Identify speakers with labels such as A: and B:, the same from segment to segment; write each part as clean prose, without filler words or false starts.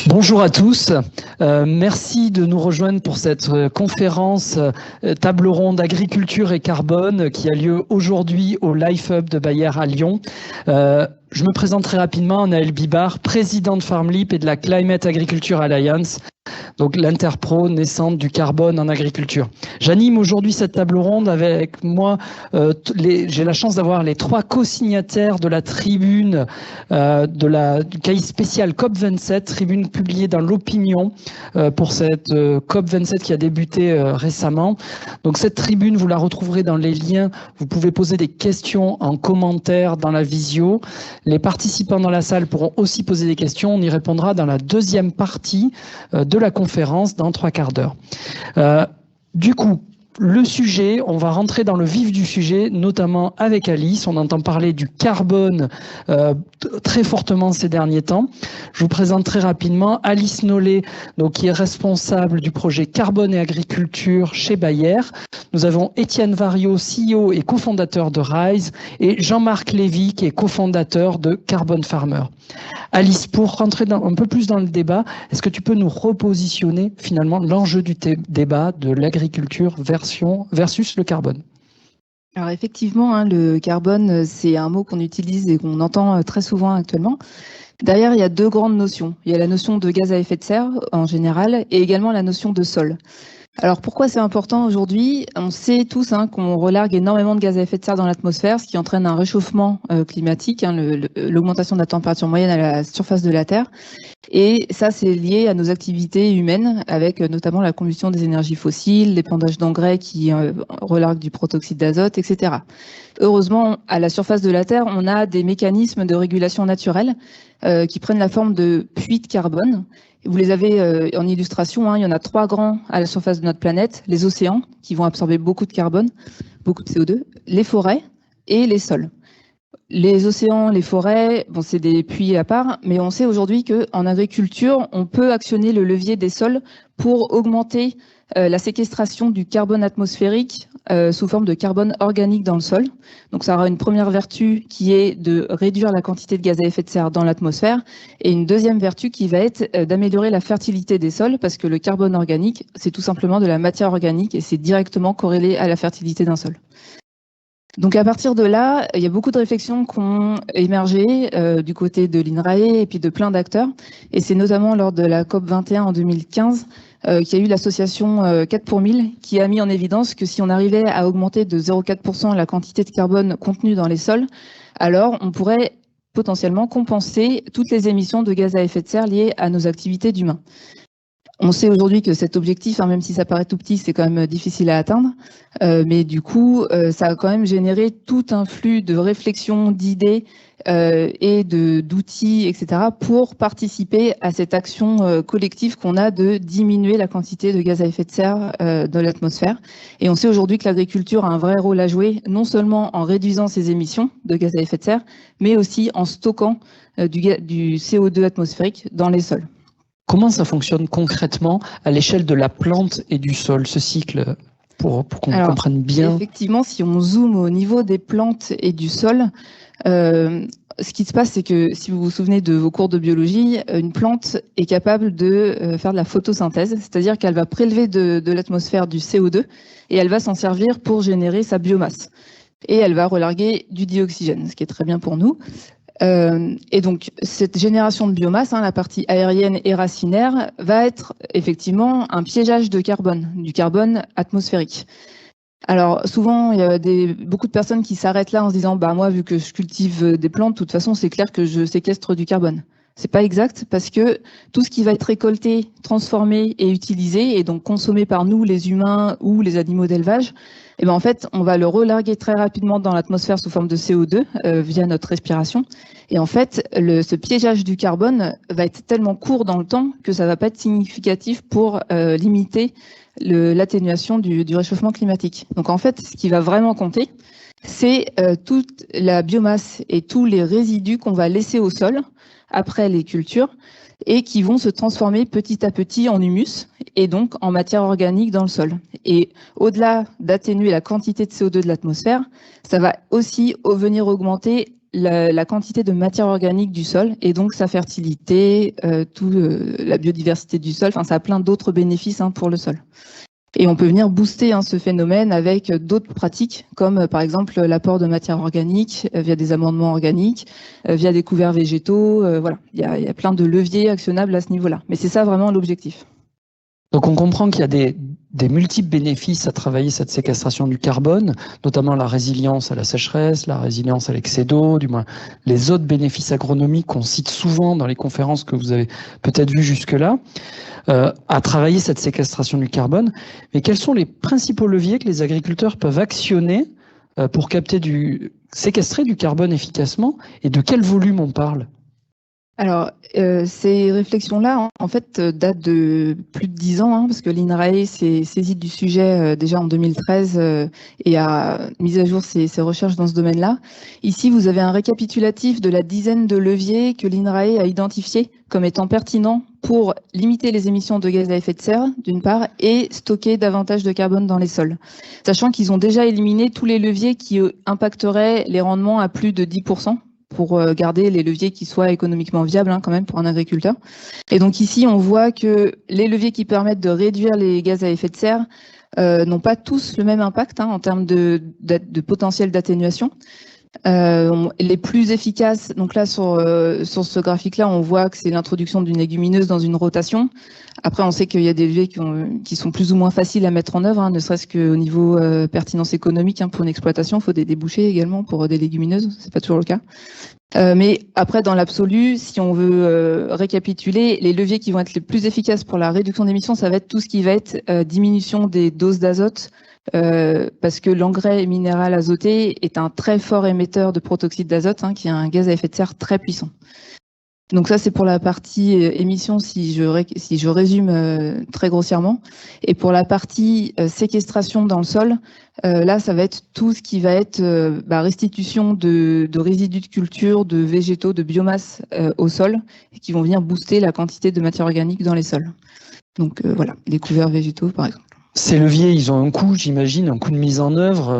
A: Bonjour à tous, merci de nous rejoindre pour cette conférence table ronde agriculture et carbone qui a lieu aujourd'hui au Life Hub de Bayer à Lyon. Je me présente très rapidement, Naël Bibard, président de FarmLeap et de la Climate Agriculture Alliance, donc l'interpro naissante du carbone en agriculture. J'anime aujourd'hui cette table ronde avec moi, j'ai la chance d'avoir les 3 co-signataires de la tribune du cahier spécial COP27, tribune publiée dans l'Opinion pour cette COP27 qui a débuté récemment. Donc cette tribune, vous la retrouverez dans les liens, vous pouvez poser des questions en commentaire dans la visio. Les participants dans la salle pourront aussi poser des questions, on y répondra dans la deuxième partie de la conférence dans 3 quarts d'heure. Du coup, le sujet, on va rentrer dans le vif du sujet, notamment avec Alice. On entend parler du carbone très fortement ces derniers temps. Je vous présente très rapidement Alice Nollet, donc, qui est responsable du projet Carbone et Agriculture chez Bayer. Nous avons Étienne Variot, CEO et cofondateur de Rise, et Jean-Marc Lévy, qui est cofondateur de Carbon Farmer. Alice, pour rentrer un peu plus dans le débat, est-ce que tu peux nous repositionner finalement l'enjeu du débat de l'agriculture versus le carbone?
B: Alors effectivement, le carbone, c'est un mot qu'on utilise et qu'on entend très souvent actuellement. Derrière, il y a 2 grandes notions. Il y a la notion de gaz à effet de serre en général et également la notion de sol. Alors pourquoi c'est important aujourd'hui? On sait tous qu'on relargue énormément de gaz à effet de serre dans l'atmosphère, ce qui entraîne un réchauffement climatique, l'augmentation de la température moyenne à la surface de la Terre. Et ça, c'est lié à nos activités humaines, avec notamment la combustion des énergies fossiles, l'épandage d'engrais qui relarguent du protoxyde d'azote, etc. Heureusement, à la surface de la Terre, on a des mécanismes de régulation naturelle qui prennent la forme de puits de carbone. Vous les avez en illustration, il y en a 3 grands à la surface de notre planète, les océans qui vont absorber beaucoup de carbone, beaucoup de CO2, les forêts et les sols. Les océans, les forêts, c'est des puits à part, mais on sait aujourd'hui qu'en agriculture, on peut actionner le levier des sols pour augmenter la séquestration du carbone atmosphérique sous forme de carbone organique dans le sol. Donc ça aura une première vertu qui est de réduire la quantité de gaz à effet de serre dans l'atmosphère et une deuxième vertu qui va être d'améliorer la fertilité des sols parce que le carbone organique, c'est tout simplement de la matière organique et c'est directement corrélé à la fertilité d'un sol. Donc à partir de là, il y a beaucoup de réflexions qui ont émergé du côté de l'INRAE et puis de plein d'acteurs. Et c'est notamment lors de la COP21 en 2015 qu'il y a eu l'association 4 pour 1000 qui a mis en évidence que si on arrivait à augmenter de 0,4% la quantité de carbone contenue dans les sols, alors on pourrait potentiellement compenser toutes les émissions de gaz à effet de serre liées à nos activités d'humains. On sait aujourd'hui que cet objectif, même si ça paraît tout petit, c'est quand même difficile à atteindre. Mais du coup, ça a quand même généré tout un flux de réflexions, d'idées et d'outils, etc. pour participer à cette action collective qu'on a de diminuer la quantité de gaz à effet de serre de l'atmosphère. Et on sait aujourd'hui que l'agriculture a un vrai rôle à jouer, non seulement en réduisant ses émissions de gaz à effet de serre, mais aussi en stockant du CO2 atmosphérique dans les sols.
A: Comment ça fonctionne concrètement à l'échelle de la plante et du sol, ce cycle, pour qu'on comprenne bien?
B: Effectivement, si on zoome au niveau des plantes et du sol, ce qui se passe, c'est que si vous vous souvenez de vos cours de biologie, une plante est capable de faire de la photosynthèse, c'est-à-dire qu'elle va prélever de l'atmosphère du CO2 et elle va s'en servir pour générer sa biomasse. Et elle va relarguer du dioxygène, ce qui est très bien pour nous. Et donc, cette génération de biomasse, la partie aérienne et racinaire, va être effectivement un piégeage de carbone, du carbone atmosphérique. Alors, souvent, il y a beaucoup de personnes qui s'arrêtent là en se disant « moi, vu que je cultive des plantes, de toute façon, c'est clair que je séquestre du carbone ». C'est pas exact parce que tout ce qui va être récolté, transformé et utilisé, et donc consommé par nous, les humains ou les animaux d'élevage, en fait, on va le relarguer très rapidement dans l'atmosphère sous forme de CO2 via notre respiration. Et en fait, ce piégeage du carbone va être tellement court dans le temps que ça va pas être significatif pour limiter l'atténuation du réchauffement climatique. Donc en fait, ce qui va vraiment compter, c'est toute la biomasse et tous les résidus qu'on va laisser au sol après les cultures et qui vont se transformer petit à petit en humus et donc en matière organique dans le sol. Et au-delà d'atténuer la quantité de CO2 de l'atmosphère, ça va aussi venir augmenter la quantité de matière organique du sol et donc sa fertilité, la biodiversité du sol. Enfin, ça a plein d'autres bénéfices pour le sol. Et on peut venir booster ce phénomène avec d'autres pratiques, comme par exemple l'apport de matière organique via des amendements organiques, via des couverts végétaux. Voilà, il y a plein de leviers actionnables à ce niveau-là. Mais c'est ça vraiment l'objectif.
A: Donc on comprend qu'il y a des multiples bénéfices à travailler cette séquestration du carbone, notamment la résilience à la sécheresse, la résilience à l'excès d'eau, du moins les autres bénéfices agronomiques qu'on cite souvent dans les conférences que vous avez peut-être vues jusque-là, à travailler cette séquestration du carbone. Mais quels sont les principaux leviers que les agriculteurs peuvent actionner pour séquestrer du carbone efficacement, et de quel volume on parle ?
B: Alors, ces réflexions-là, en fait, datent de plus de 10 ans, parce que l'INRAE s'est saisie du sujet déjà en 2013 et a mis à jour ses recherches dans ce domaine-là. Ici, vous avez un récapitulatif de la dizaine de leviers que l'INRAE a identifiés comme étant pertinents pour limiter les émissions de gaz à effet de serre, d'une part, et stocker davantage de carbone dans les sols. Sachant qu'ils ont déjà éliminé tous les leviers qui impacteraient les rendements à plus de 10%. Pour garder les leviers qui soient économiquement viables quand même pour un agriculteur. Et donc ici, on voit que les leviers qui permettent de réduire les gaz à effet de serre n'ont pas tous le même impact en termes de potentiel d'atténuation. Les plus efficaces, donc là sur ce graphique-là, on voit que c'est l'introduction d'une légumineuse dans une rotation. Après, on sait qu'il y a des leviers qui sont plus ou moins faciles à mettre en œuvre, ne serait-ce qu'au niveau pertinence économique pour une exploitation. Il faut des débouchés également pour des légumineuses, c'est pas toujours le cas. Mais après, dans l'absolu, si on veut récapituler, les leviers qui vont être les plus efficaces pour la réduction d'émissions, ça va être tout ce qui va être diminution des doses d'azote, parce que l'engrais minéral azoté est un très fort émetteur de protoxyde d'azote, qui est un gaz à effet de serre très puissant. Donc ça, c'est pour la partie émissions, si je résume très grossièrement. Et pour la partie séquestration dans le sol, là, ça va être tout ce qui va être restitution de résidus de culture, de végétaux, de biomasse au sol, et qui vont venir booster la quantité de matière organique dans les sols. Donc voilà, les couverts végétaux, par exemple.
A: Ces leviers, ils ont un coût, j'imagine, un coût de mise en œuvre.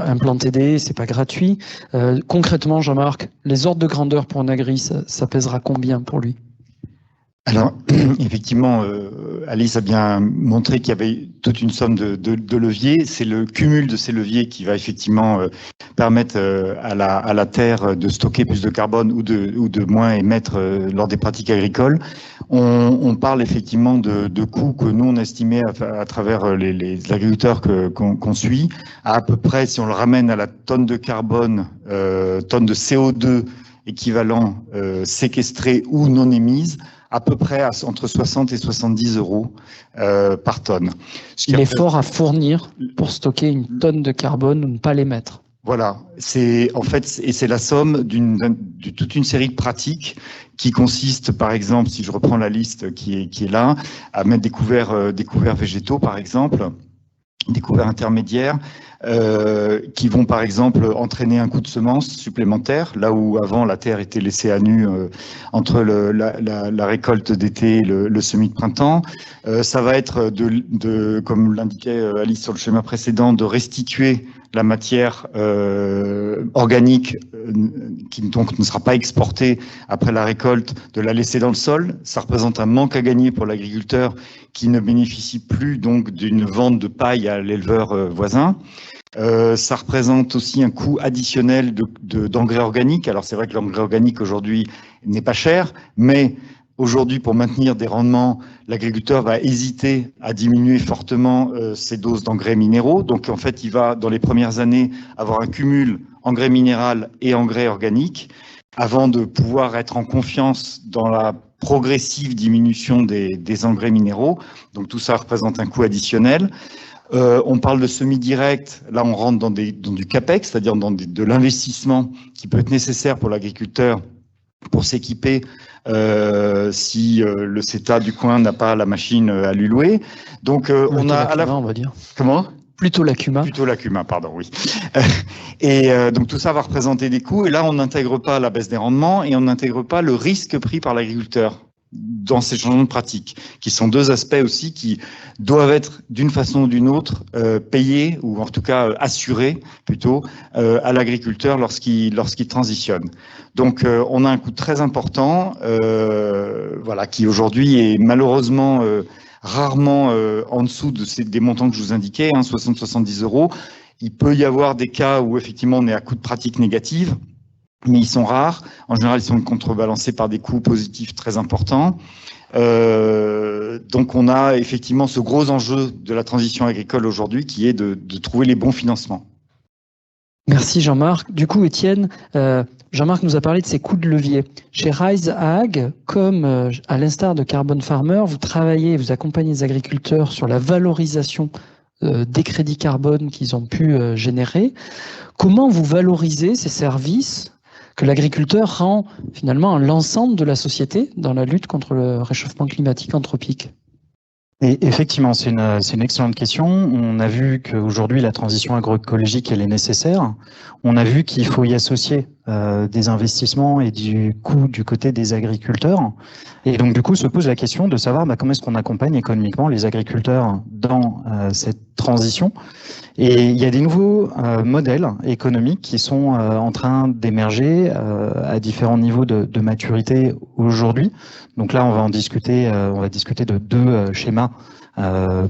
A: Implanter des haies, c'est pas gratuit. Concrètement, Jean-Marc, les ordres de grandeur pour un agri, ça pèsera combien pour lui ?
C: Alors, effectivement, Alice a bien montré qu'il y avait toute une somme de leviers. C'est le cumul de ces leviers qui va effectivement permettre à la terre de stocker plus de carbone ou de moins émettre lors des pratiques agricoles. On parle effectivement de coûts que nous on estimait à travers les agriculteurs qu'on suit à peu près, si on le ramène à la tonne de carbone, tonne de CO2 équivalent séquestré ou non émise, à peu près entre 60 et 70 euros par tonne.
A: L'effort à fournir pour stocker une tonne de carbone ou ne pas l'émettre.
C: Voilà, c'est la somme de toute une série de pratiques qui consiste, par exemple, si je reprends la liste qui est là, à mettre des couverts végétaux, par exemple, des couverts intermédiaires, qui vont par exemple entraîner un coût de semence supplémentaire, là où avant la terre était laissée à nu entre la récolte d'été et le semis de printemps. Ça va être comme l'indiquait Alice sur le schéma précédent, de restituer la matière organique qui donc ne sera pas exportée après la récolte, de la laisser dans le sol. Ça représente un manque à gagner pour l'agriculteur qui ne bénéficie plus donc d'une vente de paille à l'éleveur voisin. Ça représente aussi un coût additionnel d'engrais organique. Alors c'est vrai que l'engrais organique aujourd'hui n'est pas cher, mais aujourd'hui, pour maintenir des rendements, l'agriculteur va hésiter à diminuer fortement ses doses d'engrais minéraux. Donc en fait, il va dans les premières années avoir un cumul engrais minéral et engrais organique avant de pouvoir être en confiance dans la progressive diminution des engrais minéraux. Donc tout ça représente un coût additionnel. On parle de semi-direct, là on rentre dans du CAPEX, c'est-à-dire dans de l'investissement qui peut être nécessaire pour l'agriculteur pour s'équiper si le CETA du coin n'a pas la machine à lui louer. Donc on a à la
A: on va dire.
C: Comment ?
A: Plutôt l'ACUMA.
C: Plutôt l'ACUMA, pardon, oui. Et donc tout ça va représenter des coûts, et là on n'intègre pas la baisse des rendements et on n'intègre pas le risque pris par l'agriculteur dans ces changements de pratique, qui sont deux aspects aussi qui doivent être d'une façon ou d'une autre payés, ou en tout cas assurés plutôt, à l'agriculteur lorsqu'il transitionne. Donc on a un coût très important, voilà, qui aujourd'hui est malheureusement rarement en dessous des montants que je vous indiquais, 60-70 €. Il peut y avoir des cas où effectivement on est à coût de pratique négative, mais ils sont rares. En général, ils sont contrebalancés par des coûts positifs très importants. Donc on a effectivement ce gros enjeu de la transition agricole aujourd'hui qui est de trouver les bons financements.
A: Merci Jean-Marc. Du coup, Étienne, Jean-Marc nous a parlé de ces coûts de levier. Chez Rise Ag, comme à l'instar de Carbon Farmer, vous travaillez, vous accompagnez les agriculteurs sur la valorisation des crédits carbone qu'ils ont pu générer. Comment vous valorisez ces services que l'agriculteur rend finalement à l'ensemble de la société dans la lutte contre le réchauffement climatique anthropique?
D: Et effectivement, c'est une excellente question. On a vu qu'aujourd'hui, la transition agroécologique, elle est nécessaire. On a vu qu'il faut y associer des investissements et du coût du côté des agriculteurs. Et donc, du coup, se pose la question de savoir comment est-ce qu'on accompagne économiquement les agriculteurs dans cette transition. Et il y a des nouveaux modèles économiques qui sont en train d'émerger à différents niveaux de maturité aujourd'hui. Donc là, on va discuter de deux schémas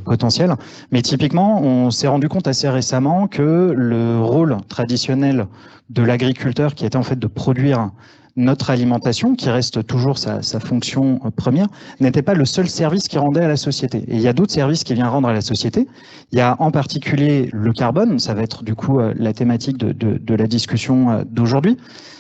D: potentiels. Mais typiquement, on s'est rendu compte assez récemment que le rôle traditionnel de l'agriculteur, qui était en fait de produire notre alimentation, qui reste toujours sa fonction première, n'était pas le seul service qui rendait à la société. Et il y a d'autres services qui viennent rendre à la société. Il y a en particulier le carbone, ça va être du coup la thématique de la discussion d'aujourd'hui.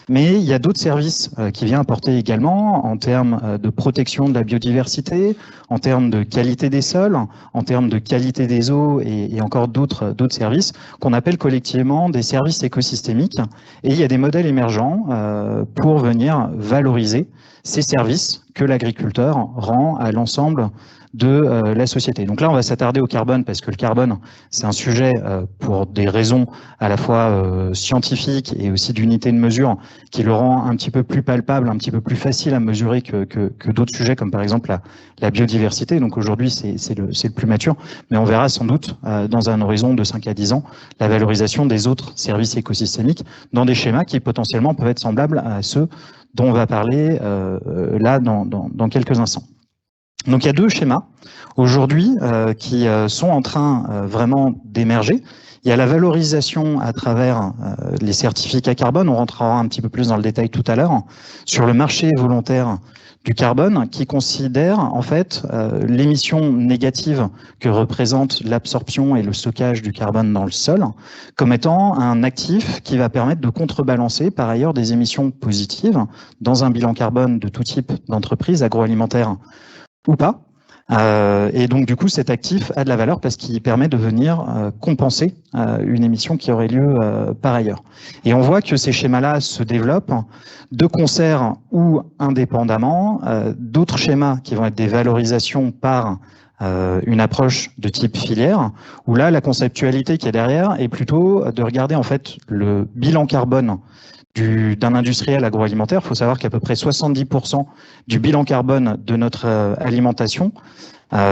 D: Mais il y a d'autres services qui viennent apporter également en termes de protection de la biodiversité, en termes de qualité des sols, en termes de qualité des eaux et encore d'autres services qu'on appelle collectivement des services écosystémiques. Et il y a des modèles émergents pour venir valoriser ces services que l'agriculteur rend à l'ensemble de la société. Donc là, on va s'attarder au carbone parce que le carbone, c'est un sujet pour des raisons à la fois scientifiques et aussi d'unité de mesure qui le rend un petit peu plus palpable, un petit peu plus facile à mesurer que d'autres sujets comme par exemple la biodiversité. Donc aujourd'hui, c'est le plus mature, mais on verra sans doute dans un horizon de 5 à 10 ans la valorisation des autres services écosystémiques dans des schémas qui potentiellement peuvent être semblables à ceux dont on va parler là dans quelques instants. Donc il y a deux schémas aujourd'hui qui sont en train vraiment d'émerger. Il y a la valorisation à travers les certificats carbone, on rentrera un petit peu plus dans le détail tout à l'heure, sur le marché volontaire du carbone qui considère en fait l'émission négative que représente l'absorption et le stockage du carbone dans le sol comme étant un actif qui va permettre de contrebalancer par ailleurs des émissions positives dans un bilan carbone de tout type d'entreprise agroalimentaire ou pas. Et donc, du coup, cet actif a de la valeur parce qu'il permet de venir compenser une émission qui aurait lieu par ailleurs. Et on voit que ces schémas-là se développent de concert ou indépendamment. D'autres schémas qui vont être des valorisations par une approche de type filière, où là, la conceptualité qui est derrière est plutôt de regarder en fait le bilan carbone d'un industriel agroalimentaire. Il faut savoir qu'à peu près 70% du bilan carbone de notre alimentation,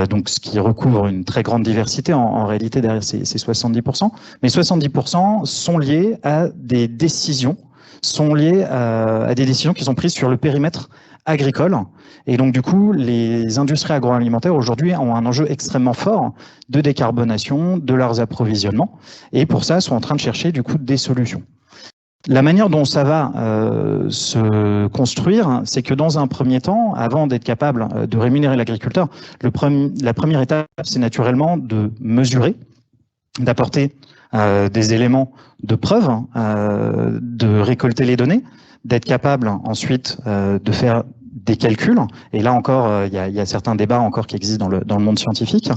D: donc ce qui recouvre une très grande diversité en réalité derrière ces 70%, mais 70% sont liés à des décisions, qui sont prises sur le périmètre agricole. Et donc du coup, les industries agroalimentaires aujourd'hui ont un enjeu extrêmement fort de décarbonation de leurs approvisionnements, et pour ça sont en train de chercher du coup des solutions. La manière dont ça va se construire, c'est que dans un premier temps, avant d'être capable de rémunérer l'agriculteur, la première étape, c'est naturellement de mesurer, d'apporter des éléments de preuve, de récolter les données, d'être capable ensuite de faire des calculs. Et là encore, il y a certains débats encore qui existent dans le monde scientifique.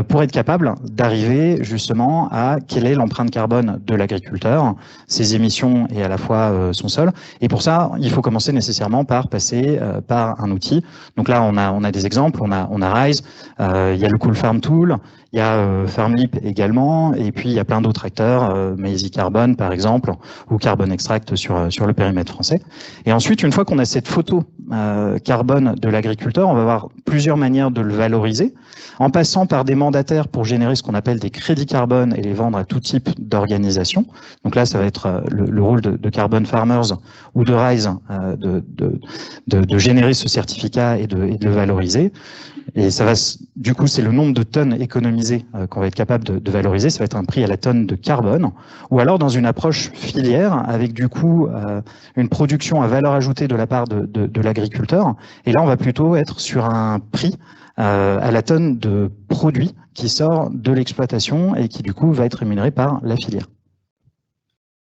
D: pour être capable d'arriver justement à quelle est l'empreinte carbone de l'agriculteur, ses émissions et à la fois son sol. Et pour ça, il faut commencer nécessairement par passer par un outil. Donc là, on a des exemples, on a Rise, il y a le Cool Farm Tool, il y a FarmLeap également, et puis il y a plein d'autres acteurs, Maizy Carbone par exemple, ou Carbon Extract sur le périmètre français. Et ensuite, une fois qu'on a cette photo carbone de l'agriculteur, on va avoir plusieurs manières de le valoriser, en passant par des mandataires pour générer ce qu'on appelle des crédits carbone et les vendre à tout type d'organisation. Donc là, ça va être le rôle de Carbon Farmers ou de Rise de générer ce certificat et de le valoriser. Et ça va, du coup, c'est le nombre de tonnes économisées qu'on va être capable de valoriser. Ça va être un prix à la tonne de carbone. Ou alors dans une approche filière, avec du coup une production à valeur ajoutée de la part de l'agriculteur. Et là, on va plutôt être sur un prix à la tonne de produit qui sort de l'exploitation et qui du coup va être rémunéré par la filière.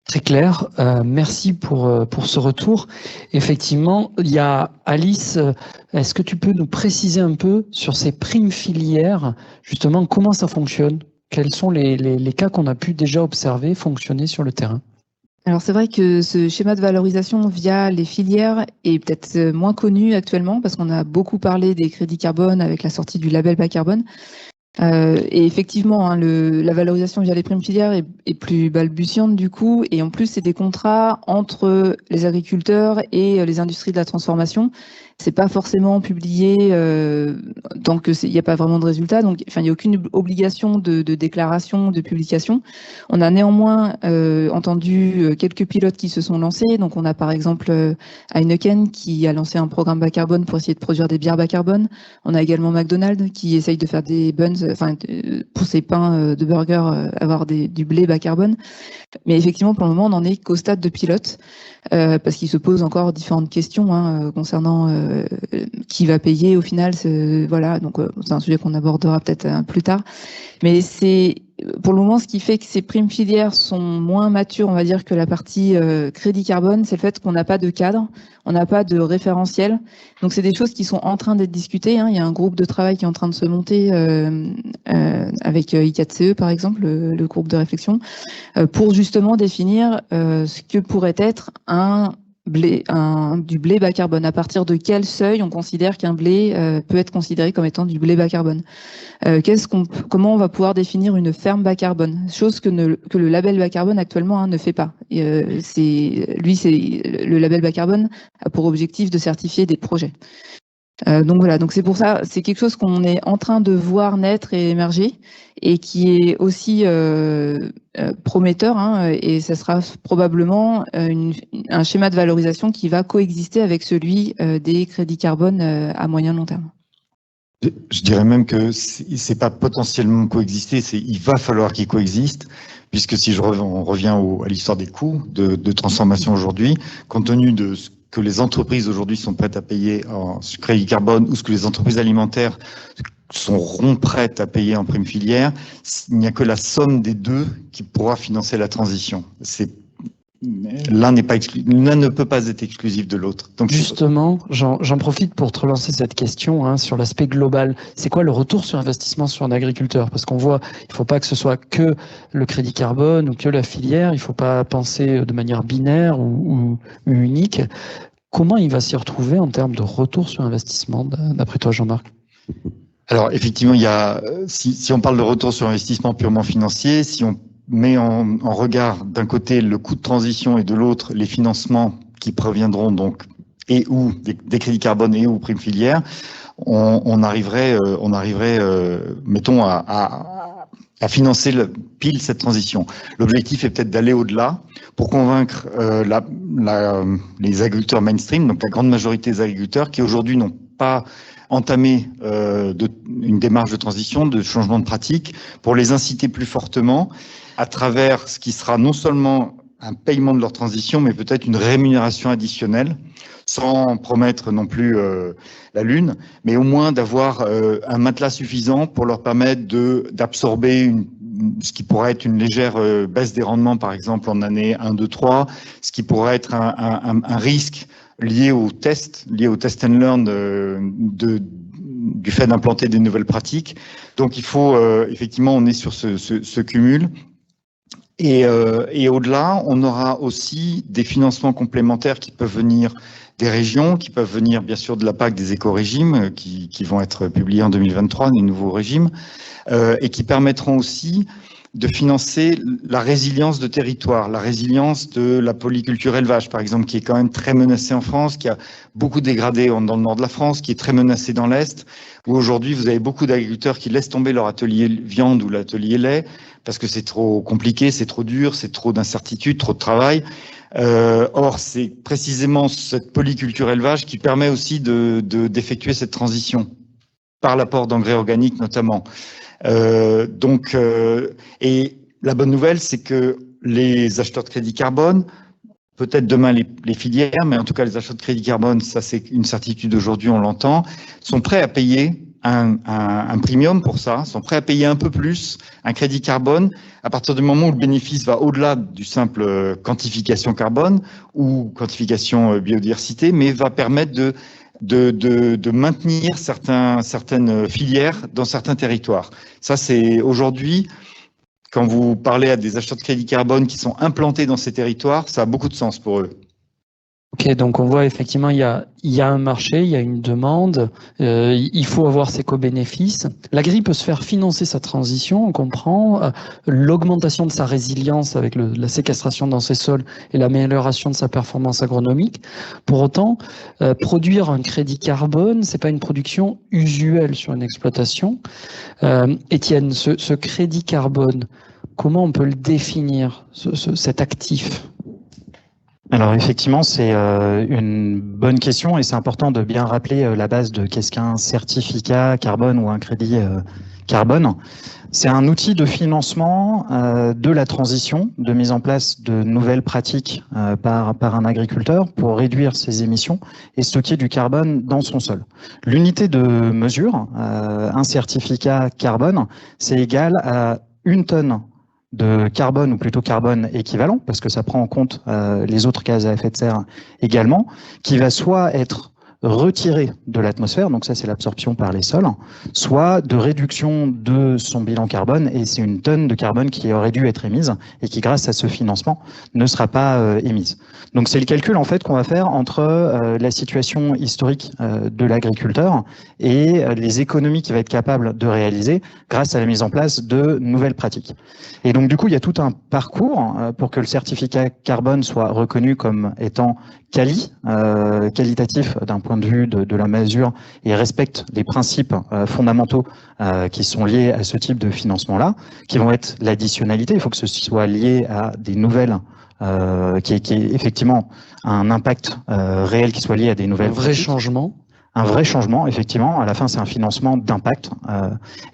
A: Très clair, merci pour ce retour. Effectivement, il y a Alice, est-ce que tu peux nous préciser un peu sur ces primes filières, justement comment ça fonctionne? Quels sont les cas qu'on a pu déjà observer fonctionner sur le terrain?
B: Alors c'est vrai que ce schéma de valorisation via les filières est peut-être moins connu actuellement parce qu'on a beaucoup parlé des crédits carbone avec la sortie du label bas carbone. Et effectivement, hein, la valorisation via les primes filières est plus balbutiante du coup, et en plus c'est des contrats entre les agriculteurs et les industries de la transformation. C'est pas forcément publié tant que il n'y a pas vraiment de résultat, donc enfin il n'y a aucune obligation de déclaration, de publication. On a néanmoins entendu quelques pilotes qui se sont lancés. Donc on a par exemple Heineken qui a lancé un programme bas carbone pour essayer de produire des bières bas carbone. On a également McDonald's qui essaye de faire des buns, enfin pour ses pains de burger avoir du blé bas carbone. Mais effectivement pour le moment on n'en est qu'au stade de pilote. Parce qu'il se pose encore différentes questions concernant qui va payer au final. Voilà, donc c'est un sujet qu'on abordera peut-être plus tard. Mais c'est pour le moment ce qui fait que ces primes filières sont moins matures, on va dire, que la partie crédit carbone, c'est le fait qu'on n'a pas de cadre, on n'a pas de référentiel. Donc c'est des choses qui sont en train d'être discutées. Il y a un groupe de travail qui est en train de se monter avec I4CE par exemple, le groupe de réflexion, pour justement définir ce que pourrait être du blé bas carbone. À partir de quel seuil on considère qu'un blé peut être considéré comme étant du blé bas carbone? Comment on va pouvoir définir une ferme bas carbone? Chose que le label bas carbone actuellement ne fait pas. Le label bas carbone a pour objectif de certifier des projets. Donc voilà, donc c'est pour ça, c'est quelque chose qu'on est en train de voir naître et émerger et qui est aussi prometteur, et ça sera probablement un schéma de valorisation qui va coexister avec celui des crédits carbone à moyen long terme.
C: Je dirais même que c'est pas potentiellement coexister, il va falloir qu'ils coexistent, puisque si on revient à l'histoire des coûts de transformation aujourd'hui, compte tenu de ce que les entreprises aujourd'hui sont prêtes à payer en crédit carbone ou ce que les entreprises alimentaires seront prêtes à payer en prime filière, il n'y a que la somme des deux qui pourra financer la transition. L'un ne peut pas être exclusif de l'autre. Donc
A: justement, j'en profite pour te relancer cette question sur l'aspect global. C'est quoi le retour sur investissement sur un agriculteur? Parce qu'on voit, il ne faut pas que ce soit que le crédit carbone ou que la filière. Il ne faut pas penser de manière binaire ou unique. Comment il va s'y retrouver en termes de retour sur investissement, d'après toi, Jean-Marc?
C: Alors effectivement, si on parle de retour sur investissement purement financier, si on met en regard d'un côté le coût de transition et de l'autre les financements qui proviendront donc et ou des crédits carbone et ou primes filières, on arriverait, mettons, à financer pile cette transition. L'objectif est peut-être d'aller au-delà pour convaincre les agriculteurs mainstream, donc la grande majorité des agriculteurs qui aujourd'hui n'ont pas entamé une démarche de transition, de changement de pratique, pour les inciter plus fortement à travers ce qui sera non seulement un paiement de leur transition, mais peut-être une rémunération additionnelle, sans promettre non plus la lune, mais au moins d'avoir un matelas suffisant pour leur permettre d'absorber ce qui pourrait être une légère baisse des rendements, par exemple en année 1, 2, 3, ce qui pourrait être un risque lié au test and learn du fait d'implanter des nouvelles pratiques. Donc il faut effectivement, on est sur ce cumul. Et au-delà, on aura aussi des financements complémentaires qui peuvent venir des régions, qui peuvent venir bien sûr de la PAC des éco-régimes qui vont être publiés en 2023, des nouveaux régimes, et qui permettront aussi de financer la résilience de territoire, la résilience de la polyculture élevage, par exemple, qui est quand même très menacée en France, qui a beaucoup dégradé dans le nord de la France, qui est très menacée dans l'Est, où aujourd'hui vous avez beaucoup d'agriculteurs qui laissent tomber leur atelier viande ou l'atelier lait, parce que c'est trop compliqué, c'est trop dur, c'est trop d'incertitude, trop de travail. Or, c'est précisément cette polyculture élevage qui permet aussi d'effectuer cette transition, par l'apport d'engrais organiques notamment. Et la bonne nouvelle, c'est que les acheteurs de crédit carbone, peut-être demain les filières, mais en tout cas les acheteurs de crédit carbone, ça c'est une certitude aujourd'hui, on l'entend, sont prêts à payer un premium pour ça, sont prêts à payer un peu plus un crédit carbone à partir du moment où le bénéfice va au-delà du simple quantification carbone ou quantification biodiversité, mais va permettre de maintenir certaines filières dans certains territoires. Ça, c'est aujourd'hui, quand vous parlez à des acheteurs de crédit carbone qui sont implantés dans ces territoires, ça a beaucoup de sens pour eux.
A: Ok, donc on voit effectivement il y a un marché, il y a une demande, il faut avoir ses co-bénéfices. L'agri peut se faire financer sa transition, on comprend, l'augmentation de sa résilience avec la séquestration dans ses sols et l'amélioration de sa performance agronomique. Pour autant, produire un crédit carbone, c'est pas une production usuelle sur une exploitation. Étienne, ce crédit carbone, comment on peut le définir, cet actif ?
D: Alors effectivement, c'est une bonne question et c'est important de bien rappeler la base de qu'est-ce qu'un certificat carbone ou un crédit carbone. C'est un outil de financement de la transition, de mise en place de nouvelles pratiques par un agriculteur pour réduire ses émissions et stocker du carbone dans son sol. L'unité de mesure, un certificat carbone, c'est égal à 1 tonne de carbone, ou plutôt carbone équivalent, parce que ça prend en compte les autres gaz à effet de serre également, qui va soit être retiré de l'atmosphère, donc ça c'est l'absorption par les sols, soit de réduction de son bilan carbone, et c'est 1 tonne de carbone qui aurait dû être émise, et qui grâce à ce financement ne sera pas émise. Donc c'est le calcul en fait qu'on va faire entre la situation historique de l'agriculteur et les économies qu'il va être capable de réaliser grâce à la mise en place de nouvelles pratiques. Et donc du coup il y a tout un parcours pour que le certificat carbone soit reconnu comme étant qualitatif d'un point de vue de la mesure et respecte les principes fondamentaux qui sont liés à ce type de financement-là, qui vont être l'additionnalité. Il faut que ce soit lié à des nouvelles, qui est effectivement un impact réel qui soit lié à des nouvelles.
A: Un vrai changement.
D: Un vrai changement, effectivement. À la fin, c'est un financement d'impact.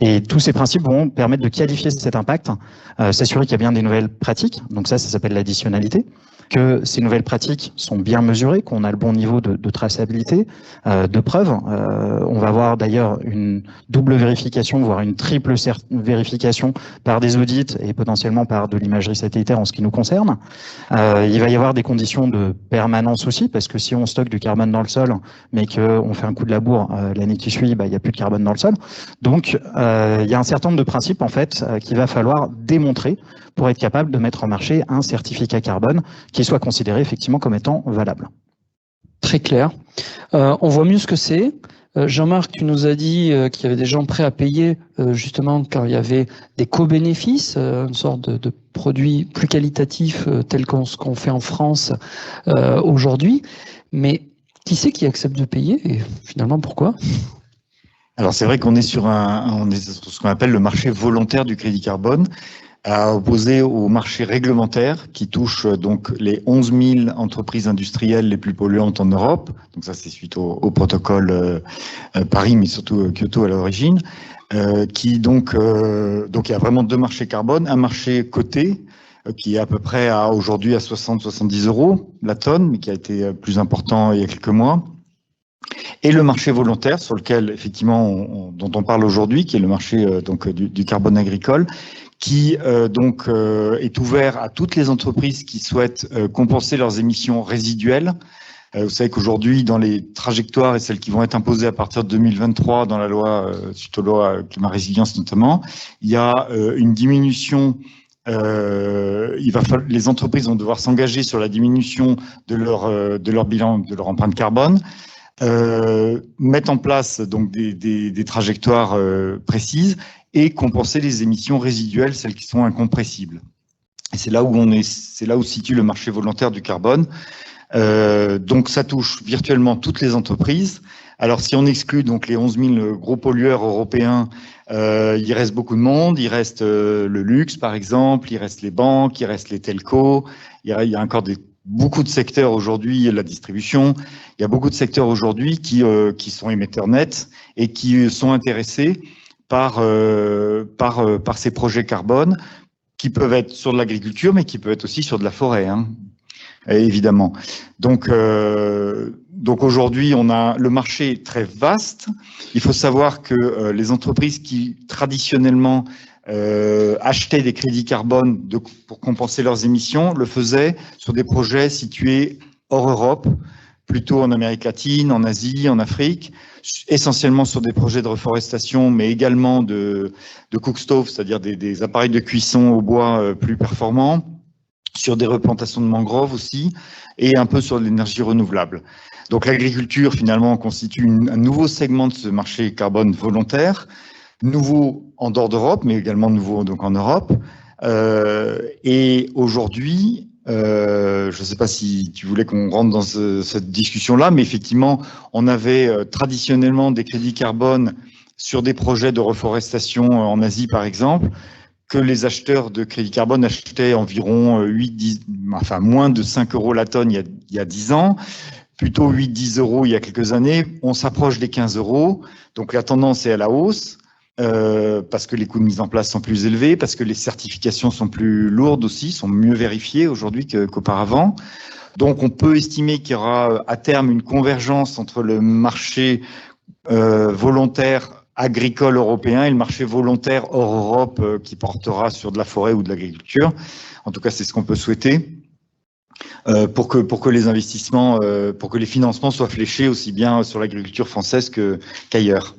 D: Et tous ces principes vont permettre de qualifier cet impact, s'assurer qu'il y a bien des nouvelles pratiques. Donc ça s'appelle l'additionnalité. Que ces nouvelles pratiques sont bien mesurées, qu'on a le bon niveau de traçabilité, de preuve. On va avoir d'ailleurs une double vérification, voire une triple vérification par des audits et potentiellement par de l'imagerie satellitaire en ce qui nous concerne. Il va y avoir des conditions de permanence aussi, parce que si on stocke du carbone dans le sol, mais qu'on fait un coup de labour l'année qui suit, il n'y a plus de carbone dans le sol. Donc, il y a un certain nombre de principes en fait qu'il va falloir démontrer pour être capable de mettre en marché un certificat carbone qui soit considéré effectivement comme étant valable.
A: Très clair. On voit mieux ce que c'est. Jean-Marc, tu nous as dit qu'il y avait des gens prêts à payer justement quand il y avait des co-bénéfices, une sorte de produit plus qualitatif tel ce qu'on fait en France aujourd'hui. Mais qui c'est qui accepte de payer et finalement pourquoi ?
C: Alors c'est vrai qu'on est sur ce qu'on appelle le marché volontaire du crédit carbone, à opposer au marché réglementaire qui touche donc les 11 000 entreprises industrielles les plus polluantes en Europe. Donc ça, c'est suite au protocole Paris, mais surtout Kyoto à l'origine. Donc il y a vraiment 2 marchés carbone, un marché coté qui est à peu près aujourd'hui à 60-70 euros la tonne, mais qui a été plus important il y a quelques mois. Et le marché volontaire sur lequel effectivement dont on parle aujourd'hui, qui est le marché du carbone agricole, qui est ouvert à toutes les entreprises qui souhaitent compenser leurs émissions résiduelles Vous savez qu'aujourd'hui, dans les trajectoires et celles qui vont être imposées à partir de 2023 dans la loi, suite aux lois climat résilience notamment, il y a une diminution. Les entreprises vont devoir s'engager sur la diminution de leur bilan, de leur empreinte carbone, mettre en place donc des trajectoires précises et compenser les émissions résiduelles, celles qui sont incompressibles. Et c'est là où se situe le marché volontaire du carbone. Donc ça touche virtuellement toutes les entreprises. Alors si on exclut donc les 11 000 gros pollueurs européens, il reste beaucoup de monde. Il reste le luxe par exemple, il reste les banques, il reste les telcos. Il y a encore beaucoup de secteurs aujourd'hui, la distribution. Il y a beaucoup de secteurs aujourd'hui qui sont émetteurs nets et qui sont intéressés par ces projets carbone qui peuvent être sur de l'agriculture, mais qui peuvent être aussi sur de la forêt, hein, évidemment. Donc aujourd'hui, on a le marché très vaste. Il faut savoir que les entreprises qui traditionnellement achetaient des crédits carbone pour compenser leurs émissions le faisaient sur des projets situés hors Europe, plutôt en Amérique latine, en Asie, en Afrique, essentiellement sur des projets de reforestation, mais également de cook stove, c'est-à-dire des appareils de cuisson au bois plus performants, sur des replantations de mangroves aussi, et un peu sur l'énergie renouvelable. Donc l'agriculture, finalement, constitue un nouveau segment de ce marché carbone volontaire, nouveau en dehors d'Europe, mais également nouveau donc en Europe. Et aujourd'hui, je ne sais pas si tu voulais qu'on rentre dans cette discussion-là, mais effectivement, on avait traditionnellement des crédits carbone sur des projets de reforestation en Asie, par exemple, que les acheteurs de crédits carbone achetaient environ moins de 5 € la tonne il y a 10 ans, plutôt 8-10 € il y a quelques années. On s'approche des 15 €, donc la tendance est à la hausse. Parce que les coûts de mise en place sont plus élevés, parce que les certifications sont plus lourdes aussi, sont mieux vérifiées aujourd'hui qu'auparavant. Donc on peut estimer qu'il y aura à terme une convergence entre le marché volontaire agricole européen et le marché volontaire hors Europe qui portera sur de la forêt ou de l'agriculture. En tout cas, c'est ce qu'on peut souhaiter. Pour que les investissements, pour que les financements soient fléchés aussi bien sur l'agriculture française qu'ailleurs.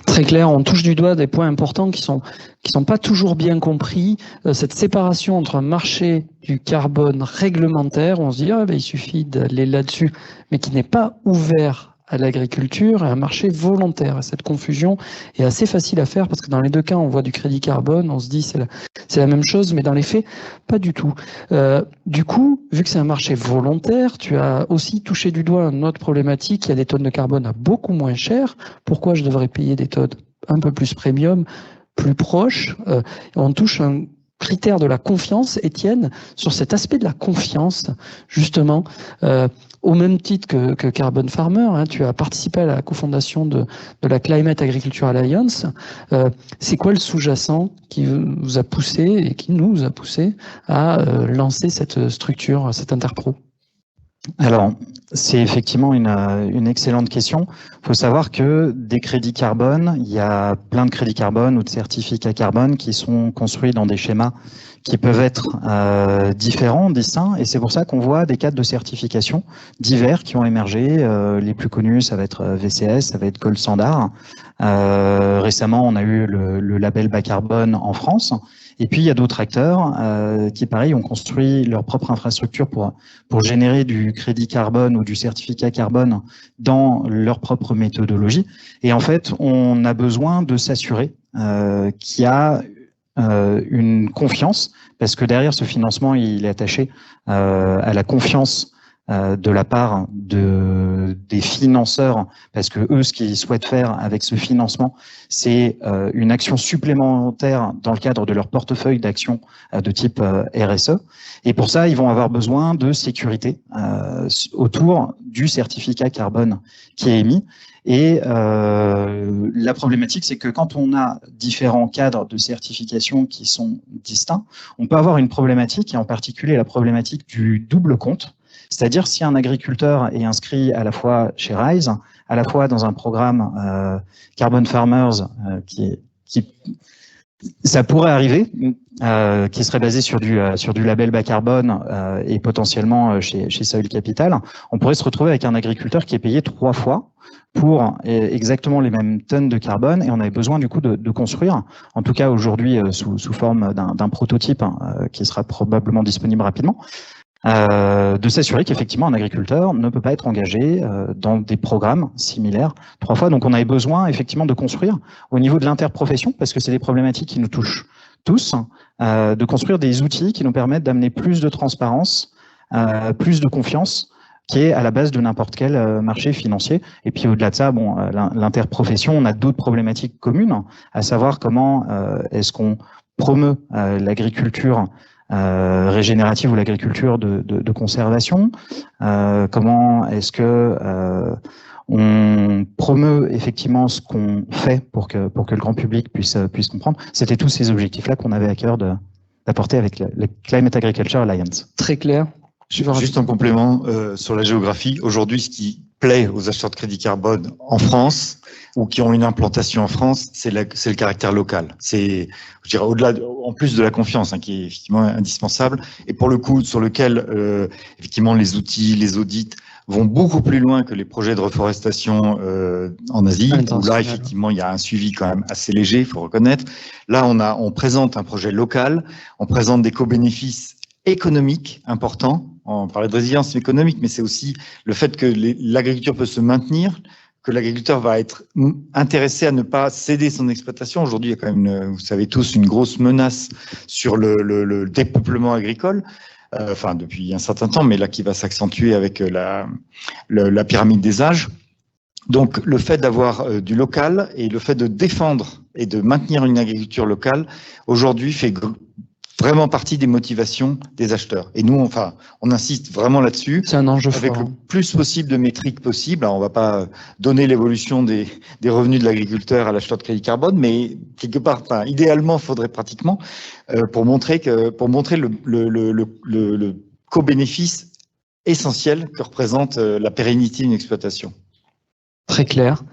A: Très clair, on touche du doigt des points importants qui sont pas toujours bien compris. Cette séparation entre un marché du carbone réglementaire, on se dit il suffit d'aller là-dessus, mais qui n'est pas ouvert à l'agriculture, et un marché volontaire. Et cette confusion est assez facile à faire parce que dans les deux cas, on voit du crédit carbone, on se dit c'est la même chose, mais dans les faits, pas du tout. Du coup, vu que c'est un marché volontaire, tu as aussi touché du doigt une autre problématique. Il y a des tonnes de carbone à beaucoup moins cher. Pourquoi je devrais payer des tonnes un peu plus premium, plus proches? On touche un critère de la confiance, Étienne, sur cet aspect de la confiance, justement. Au même titre que Carbon Farmer, hein, tu as participé à la cofondation de la Climate Agriculture Alliance. C'est quoi le sous-jacent qui vous a poussé et qui nous a poussé à lancer cette structure, cette interpro?
D: Alors, c'est effectivement une excellente question. Il faut savoir que des crédits carbone, il y a plein de crédits carbone ou de certificats carbone qui sont construits dans des schémas qui peuvent être différents, distincts, et c'est pour ça qu'on voit des cadres de certification divers qui ont émergé. Les plus connus, ça va être VCS, ça va être Gold Standard. Récemment, on a eu le label bas carbone en France. Et puis, il y a d'autres acteurs qui, pareil, ont construit leur propre infrastructure pour générer du crédit carbone ou du certificat carbone dans leur propre méthodologie. Et en fait, on a besoin de s'assurer qu'il y a une confiance, parce que derrière ce financement, il est attaché à la confiance de la part des financeurs, parce que eux, ce qu'ils souhaitent faire avec ce financement, c'est une action supplémentaire dans le cadre de leur portefeuille d'actions de type RSE. Et pour ça, ils vont avoir besoin de sécurité autour du certificat carbone qui est émis. Et la problématique, c'est que quand on a différents cadres de certification qui sont distincts, on peut avoir une problématique, et en particulier la problématique du double compte. C'est-à-dire si un agriculteur est inscrit à la fois chez RISE, à la fois dans un programme Carbon Farmers qui Ça pourrait arriver, qui serait basé sur du label bas carbone et potentiellement chez Soil Capital. On pourrait se retrouver avec un agriculteur qui est payé 3 fois pour exactement les mêmes tonnes de carbone, et on avait besoin du coup de construire, en tout cas aujourd'hui sous forme d'un prototype qui sera probablement disponible rapidement, de s'assurer qu'effectivement un agriculteur ne peut pas être engagé dans des programmes similaires 3 fois. Donc on avait besoin effectivement de construire au niveau de l'interprofession, parce que c'est des problématiques qui nous touchent tous, de construire des outils qui nous permettent d'amener plus de transparence, plus de confiance, qui est à la base de n'importe quel marché financier. Et puis au-delà de ça, bon, l'interprofession, on a d'autres problématiques communes, à savoir comment est-ce qu'on promeut l'agriculture régénérative ou l'agriculture de conservation, comment est-ce que on promeut effectivement ce qu'on fait pour que le grand public puisse comprendre. C'était tous ces objectifs-là qu'on avait à cœur d'apporter avec le Climate Agriculture Alliance.
A: Très clair.
C: Juste en complément sur la géographie, aujourd'hui, ce qui plaît aux acheteurs de crédit carbone en France ou qui ont une implantation en France, c'est le caractère local. C'est, je dirais, au-delà, en plus de la confiance, qui est effectivement indispensable, et pour le coup, sur lequel effectivement les outils, les audits vont beaucoup plus loin que les projets de reforestation en Asie, où là, effectivement, il y a un suivi quand même assez léger, il faut reconnaître. Là, on présente un projet local, on présente des co-bénéfices économiques importants. On parlait de résilience économique, mais c'est aussi le fait que l'agriculture peut se maintenir, que l'agriculteur va être intéressé à ne pas céder son exploitation. Aujourd'hui, il y a quand même, vous savez tous, une grosse menace sur le dépeuplement agricole. Enfin, depuis un certain temps, mais là qui va s'accentuer avec la pyramide des âges. Donc, le fait d'avoir du local et le fait de défendre et de maintenir une agriculture locale, aujourd'hui, fait vraiment partie des motivations des acheteurs. Et nous, on insiste vraiment là-dessus.
A: C'est un enjeu
C: avec
A: fort.
C: Le plus possible de métriques possibles. Alors, on ne va pas donner l'évolution des revenus de l'agriculteur à l'acheteur de crédit carbone, mais quelque part, idéalement, il faudrait pratiquement pour montrer le co-bénéfice essentiel que représente la pérennité d'une exploitation.
A: Très clair.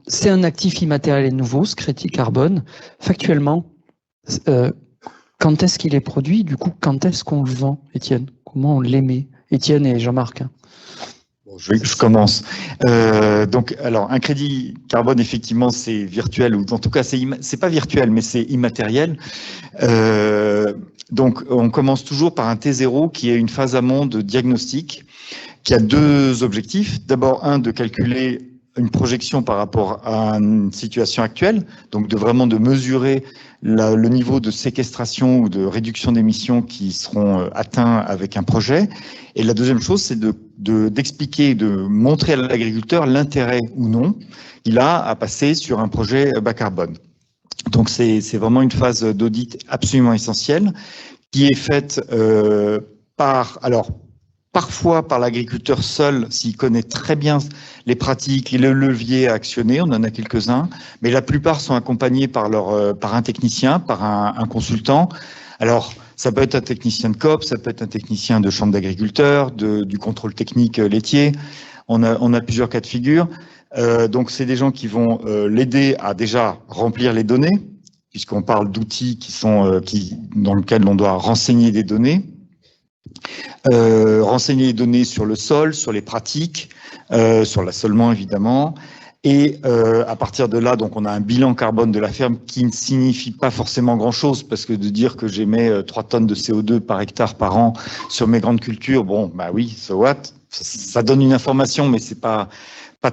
A: C'est un actif immatériel et nouveau, ce crédit carbone. Factuellement, quand est-ce qu'il est produit? Du coup, quand est-ce qu'on le vend, Étienne? Comment on l'émet? Étienne et Jean-Marc.
C: Je commence. Donc, alors, un crédit carbone, effectivement, c'est virtuel, ou en tout cas, c'est pas virtuel, mais c'est immatériel. Donc, on commence toujours par un T0 qui est une phase amont de diagnostic, qui a 2 objectifs. D'abord, de calculer une projection par rapport à une situation actuelle, donc de mesurer le niveau de séquestration ou de réduction d'émissions qui seront atteints avec un projet. Et la deuxième chose, c'est d'expliquer, de montrer à l'agriculteur l'intérêt ou non il a à passer sur un projet bas carbone. Donc c'est vraiment une phase d'audit absolument essentielle qui est faite parfois par l'agriculteur seul, s'il connaît très bien les pratiques et le levier à actionner, on en a quelques-uns, mais la plupart sont accompagnés par un technicien, par un consultant. Alors, ça peut être un technicien de COP, ça peut être un technicien de chambre d'agriculteur, du contrôle technique laitier. On a plusieurs cas de figure. Donc, c'est des gens qui vont l'aider à déjà remplir les données, puisqu'on parle d'outils dans lesquels on doit renseigner des données. Renseigner les données sur le sol, sur les pratiques, sur l'assolement évidemment, et à partir de là, donc on a un bilan carbone de la ferme qui ne signifie pas forcément grand-chose, parce que de dire que j'émets 3 tonnes de CO2 par hectare par an sur mes grandes cultures, bon, bah oui, so what, ça donne une information, mais c'est pas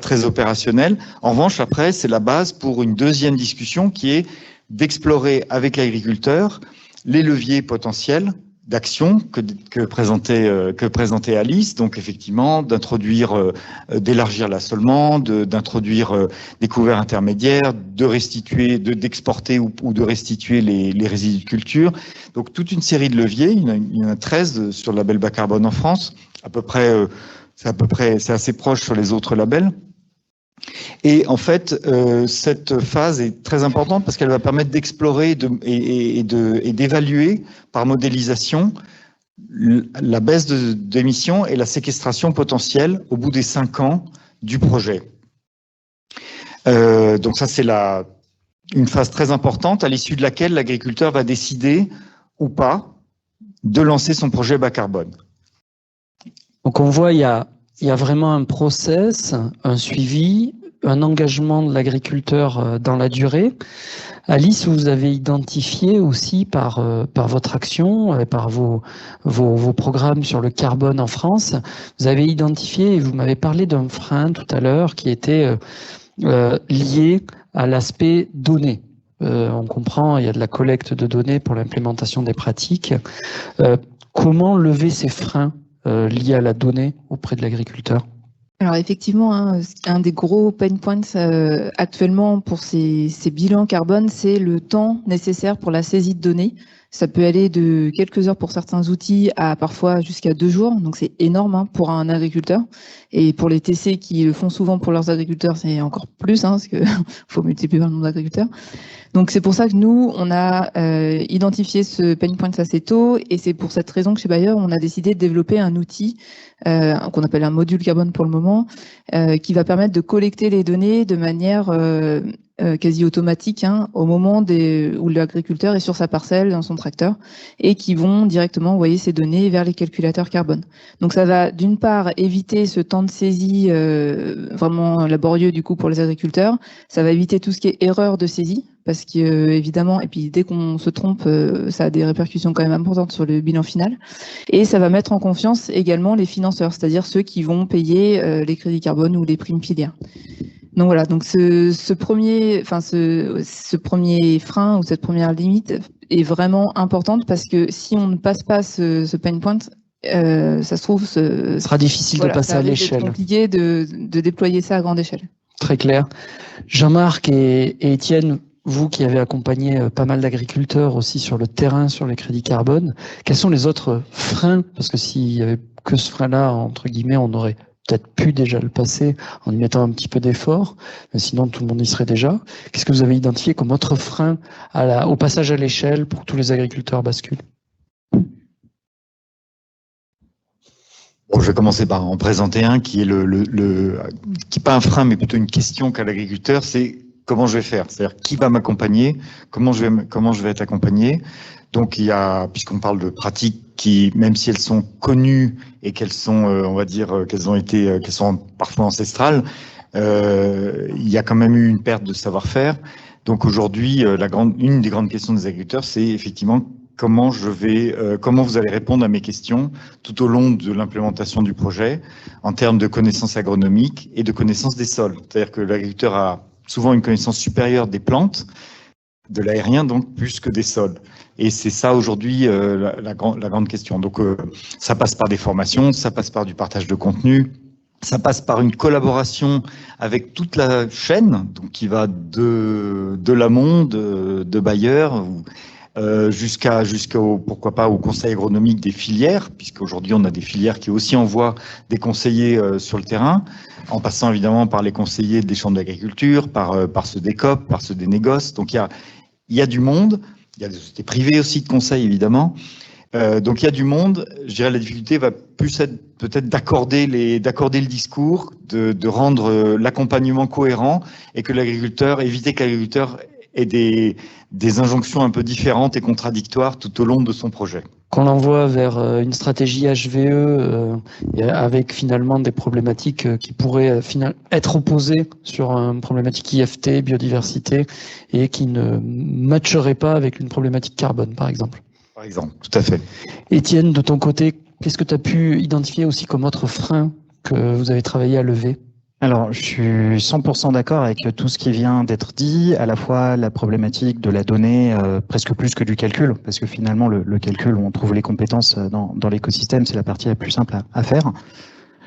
C: très opérationnel. En revanche, après, c'est la base pour une deuxième discussion qui est d'explorer avec l'agriculteur les leviers potentiels d'action que présentait Alice, donc effectivement d'élargir l'assolement, d'introduire des couverts intermédiaires, d'exporter ou de restituer les résidus de culture. Donc toute une série de leviers, il y en a 13 sur le label bas carbone en France, c'est assez proche sur les autres labels. Et en fait, cette phase est très importante parce qu'elle va permettre d'explorer et d'évaluer par modélisation la baisse d'émissions et la séquestration potentielle au bout des 5 ans du projet. Donc ça, c'est la Une phase très importante à l'issue de laquelle l'agriculteur va décider ou pas de lancer son projet bas carbone.
A: Donc on voit, il y a vraiment un process, un suivi, un engagement de l'agriculteur dans la durée. Alice, vous avez identifié aussi par votre action, et par vos programmes sur le carbone en France, vous avez identifié, et vous m'avez parlé d'un frein tout à l'heure qui était lié à l'aspect données. On comprend, il y a de la collecte de données pour l'implémentation des pratiques. Comment lever ces freins liés à la donnée auprès de l'agriculteur?
B: Alors effectivement, un des gros pain points actuellement pour ces bilans carbone, c'est le temps nécessaire pour la saisie de données. Ça peut aller de quelques heures pour certains outils à parfois jusqu'à 2 jours. Donc c'est énorme pour un agriculteur. Et pour les TC qui le font souvent pour leurs agriculteurs, c'est encore plus, parce que faut multiplier par le nombre d'agriculteurs. Donc c'est pour ça que nous, on a identifié ce pain point assez tôt. Et c'est pour cette raison que chez Bayer, on a décidé de développer un outil qu'on appelle un module carbone pour le moment, qui va permettre de collecter les données de manière quasi automatique au moment où l'agriculteur est sur sa parcelle, dans son tracteur, et qui vont directement envoyer ces données vers les calculateurs carbone. Donc ça va d'une part éviter ce temps de saisie vraiment laborieux du coup pour les agriculteurs, ça va éviter tout ce qui est erreur de saisie, parce que évidemment, et puis dès qu'on se trompe, ça a des répercussions quand même importantes sur le bilan final, et ça va mettre en confiance également les financeurs, c'est-à-dire ceux qui vont payer les crédits carbone ou les primes filières. Donc voilà, donc ce premier frein ou cette première limite est vraiment importante parce que si on ne passe pas ce pain point, ça se trouve,
A: ce sera difficile de passer à l'échelle.
B: C'est compliqué de déployer ça à grande échelle.
A: Très clair. Jean-Marc et Étienne, vous qui avez accompagné pas mal d'agriculteurs aussi sur le terrain, sur les crédits carbone, quels sont les autres freins? Parce que s'il y avait que ce frein-là, entre guillemets, on aurait peut-être pu déjà le passer en y mettant un petit peu d'effort, sinon tout le monde y serait déjà. Qu'est-ce que vous avez identifié comme autre frein au passage à l'échelle pour que tous les agriculteurs basculent?
C: Bon, je vais commencer par en présenter un qui est qui n'est pas un frein, mais plutôt une question qu'a l'agriculteur, c'est comment je vais faire? C'est-à-dire qui va m'accompagner? Comment je vais être accompagné? Donc il y a, puisqu'on parle de pratiques qui, même si elles sont connues et qu'elles sont, on va dire, qu'elles sont parfois ancestrales, il y a quand même eu une perte de savoir-faire. Donc aujourd'hui, une des grandes questions des agriculteurs, c'est effectivement comment vous allez répondre à mes questions tout au long de l'implémentation du projet en termes de connaissances agronomiques et de connaissances des sols. C'est-à-dire que l'agriculteur a souvent une connaissance supérieure des plantes, de l'aérien donc plus que des sols. Et c'est ça aujourd'hui la grande question. Donc ça passe par des formations, ça passe par du partage de contenu, ça passe par une collaboration avec toute la chaîne, donc qui va de l'amont, de Bayer, jusqu'au pourquoi pas au conseil agronomique des filières, puisqu'aujourd'hui on a des filières qui aussi envoient des conseillers sur le terrain, en passant évidemment par les conseillers des chambres d'agriculture, par ceux des COP, par ceux des négoces. Donc il y a du monde, il y a des sociétés privées aussi de conseil évidemment. Donc il y a du monde. Je dirais la difficulté va plus être peut-être d'accorder le discours, de rendre l'accompagnement cohérent et que éviter que l'agriculteur ait des injonctions un peu différentes et contradictoires tout au long de son projet.
A: Qu'on l'envoie vers une stratégie HVE avec finalement des problématiques qui pourraient être opposées sur une problématique IFT, biodiversité, et qui ne matcherait pas avec une problématique carbone, par exemple.
C: Par exemple, tout à fait.
A: Étienne, de ton côté, qu'est-ce que tu as pu identifier aussi comme autre frein que vous avez travaillé à lever?
D: Alors, je suis 100% d'accord avec tout ce qui vient d'être dit, à la fois la problématique de la donnée, presque plus que du calcul, parce que finalement, le calcul, on trouve les compétences dans l'écosystème, c'est la partie la plus simple à faire.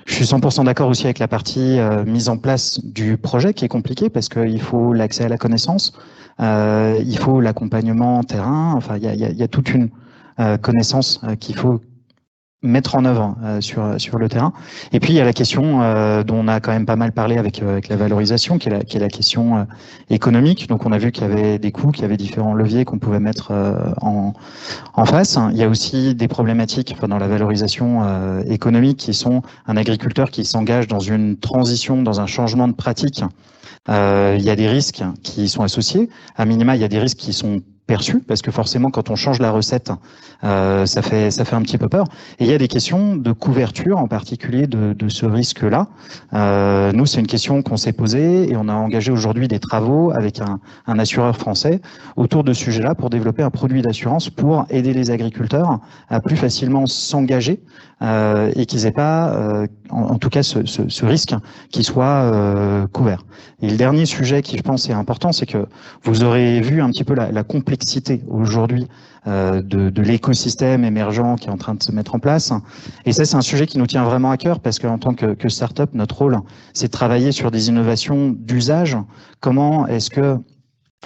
D: Je suis 100% d'accord aussi avec la partie mise en place du projet, qui est compliquée, parce qu'il faut l'accès à la connaissance, il faut l'accompagnement terrain, enfin, il y a toute une connaissance qu'il faut mettre en œuvre sur le terrain. Et puis il y a la question dont on a quand même pas mal parlé avec la valorisation, qui est la question économique. Donc on a vu qu'il y avait des coûts, qu'il y avait différents leviers qu'on pouvait mettre en face. Il y a aussi des problématiques dans la valorisation économique qui sont un agriculteur qui s'engage dans une transition, dans un changement de pratique. Il y a des risques qui sont associés. À minima, il y a des risques qui sont perçus, parce que forcément, quand on change la recette, ça fait un petit peu peur. Et il y a des questions de couverture, en particulier de ce risque-là. Nous, c'est une question qu'on s'est posée et on a engagé aujourd'hui des travaux avec un assureur français autour de ce sujet-là pour développer un produit d'assurance pour aider les agriculteurs à plus facilement s'engager et qu'ils n'aient pas, en tout cas, ce risque qui soit couvert. Et le dernier sujet qui, je pense, est important, c'est que vous aurez vu un petit peu la complexité aujourd'hui de l'écosystème émergent qui est en train de se mettre en place. Et ça, c'est un sujet qui nous tient vraiment à cœur parce qu'en tant que start-up, notre rôle, c'est de travailler sur des innovations d'usage. Comment est-ce que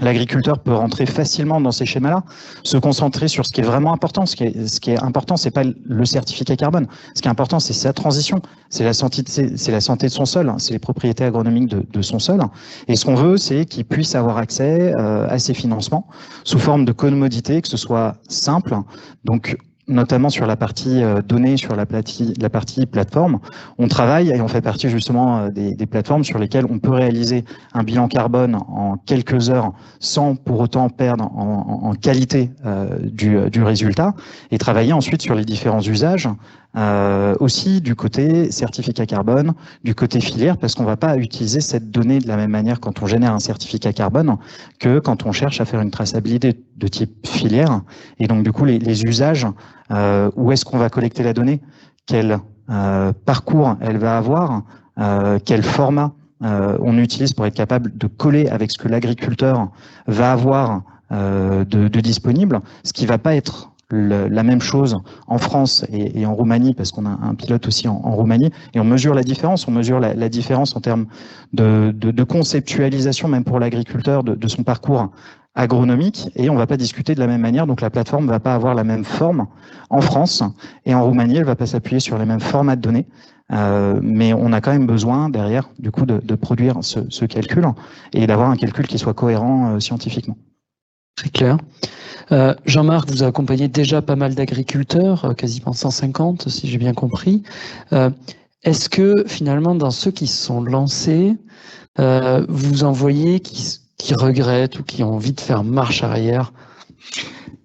D: l'agriculteur peut rentrer facilement dans ces schémas-là, se concentrer sur ce qui est vraiment important. Ce qui est important, c'est pas le certificat carbone. Ce qui est important, c'est sa transition, c'est la santé de son sol, c'est les propriétés agronomiques de son sol. Et ce qu'on veut, c'est qu'il puisse avoir accès à ces financements sous forme de commodité, que ce soit simple. Donc, notamment sur la partie données, sur la partie plateforme, on travaille et on fait partie justement des plateformes sur lesquelles on peut réaliser un bilan carbone en quelques heures sans pour autant perdre en qualité du résultat et travailler ensuite sur les différents usages. Aussi du côté certificat carbone, du côté filière, parce qu'on ne va pas utiliser cette donnée de la même manière quand on génère un certificat carbone que quand on cherche à faire une traçabilité de type filière. Et donc du coup, les usages, où est-ce qu'on va collecter la donnée, quel parcours elle va avoir, quel format on utilise pour être capable de coller avec ce que l'agriculteur va avoir de disponible, ce qui ne va pas être la même chose en France et en Roumanie, parce qu'on a un pilote aussi en Roumanie, et on mesure la différence, la différence en termes de conceptualisation, même pour l'agriculteur, de son parcours agronomique, et on ne va pas discuter de la même manière, donc la plateforme ne va pas avoir la même forme en France, et en Roumanie, elle ne va pas s'appuyer sur les mêmes formats de données, mais on a quand même besoin, derrière, du coup, de produire ce calcul, et d'avoir un calcul qui soit cohérent scientifiquement.
A: Très clair. Jean-Marc, vous accompagnez déjà pas mal d'agriculteurs, quasiment 150 si j'ai bien compris. Est-ce que finalement dans ceux qui se sont lancés, vous en voyez qui regrettent ou qui ont envie de faire marche arrière?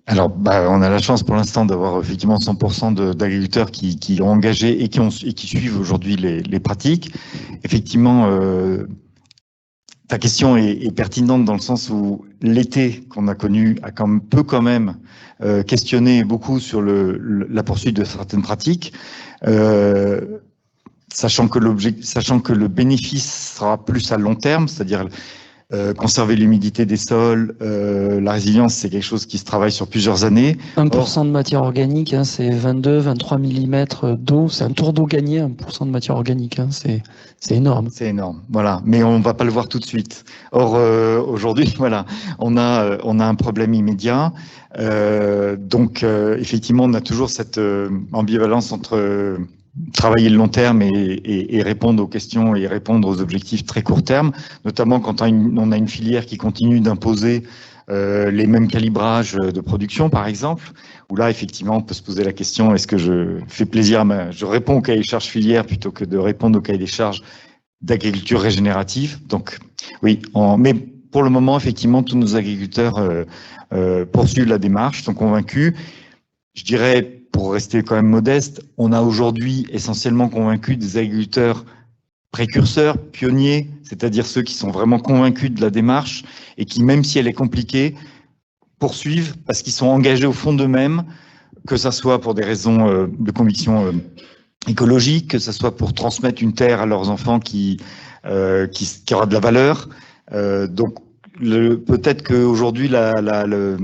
C: Alors, on a la chance pour l'instant d'avoir effectivement 100% d'agriculteurs qui ont engagé et qui suivent aujourd'hui les pratiques. Effectivement, ta question est pertinente dans le sens où l'été qu'on a connu a quand même questionné beaucoup sur la poursuite de certaines pratiques, sachant que le bénéfice sera plus à long terme, c'est-à-dire conserver l'humidité des sols, la résilience, c'est quelque chose qui se travaille sur plusieurs années.
A: 1% de matière organique, hein, c'est 22-23 mm d'eau, c'est un tour d'eau gagné, 1% de matière organique, hein, c'est énorme.
C: C'est énorme, voilà, mais on ne va pas le voir tout de suite. Or, aujourd'hui, voilà, on a un problème immédiat, donc effectivement, on a toujours cette ambivalence entre travailler le long terme et répondre aux questions et répondre aux objectifs très court terme, notamment quand on a une filière qui continue d'imposer les mêmes calibrages de production, par exemple, où là, effectivement, on peut se poser la question, est-ce que je fais plaisir je réponds au cahier des charges filière plutôt que de répondre au cahier des charges d'agriculture régénérative. Donc, oui, mais pour le moment, effectivement, tous nos agriculteurs poursuivent la démarche, sont convaincus. Je dirais, pour rester quand même modeste, on a aujourd'hui essentiellement convaincu des agriculteurs précurseurs, pionniers, c'est-à-dire ceux qui sont vraiment convaincus de la démarche et qui, même si elle est compliquée, poursuivent parce qu'ils sont engagés au fond d'eux-mêmes, que ça soit pour des raisons de conviction écologique, que ça soit pour transmettre une terre à leurs enfants qui aura de la valeur. Donc, peut-être qu'aujourd'hui, le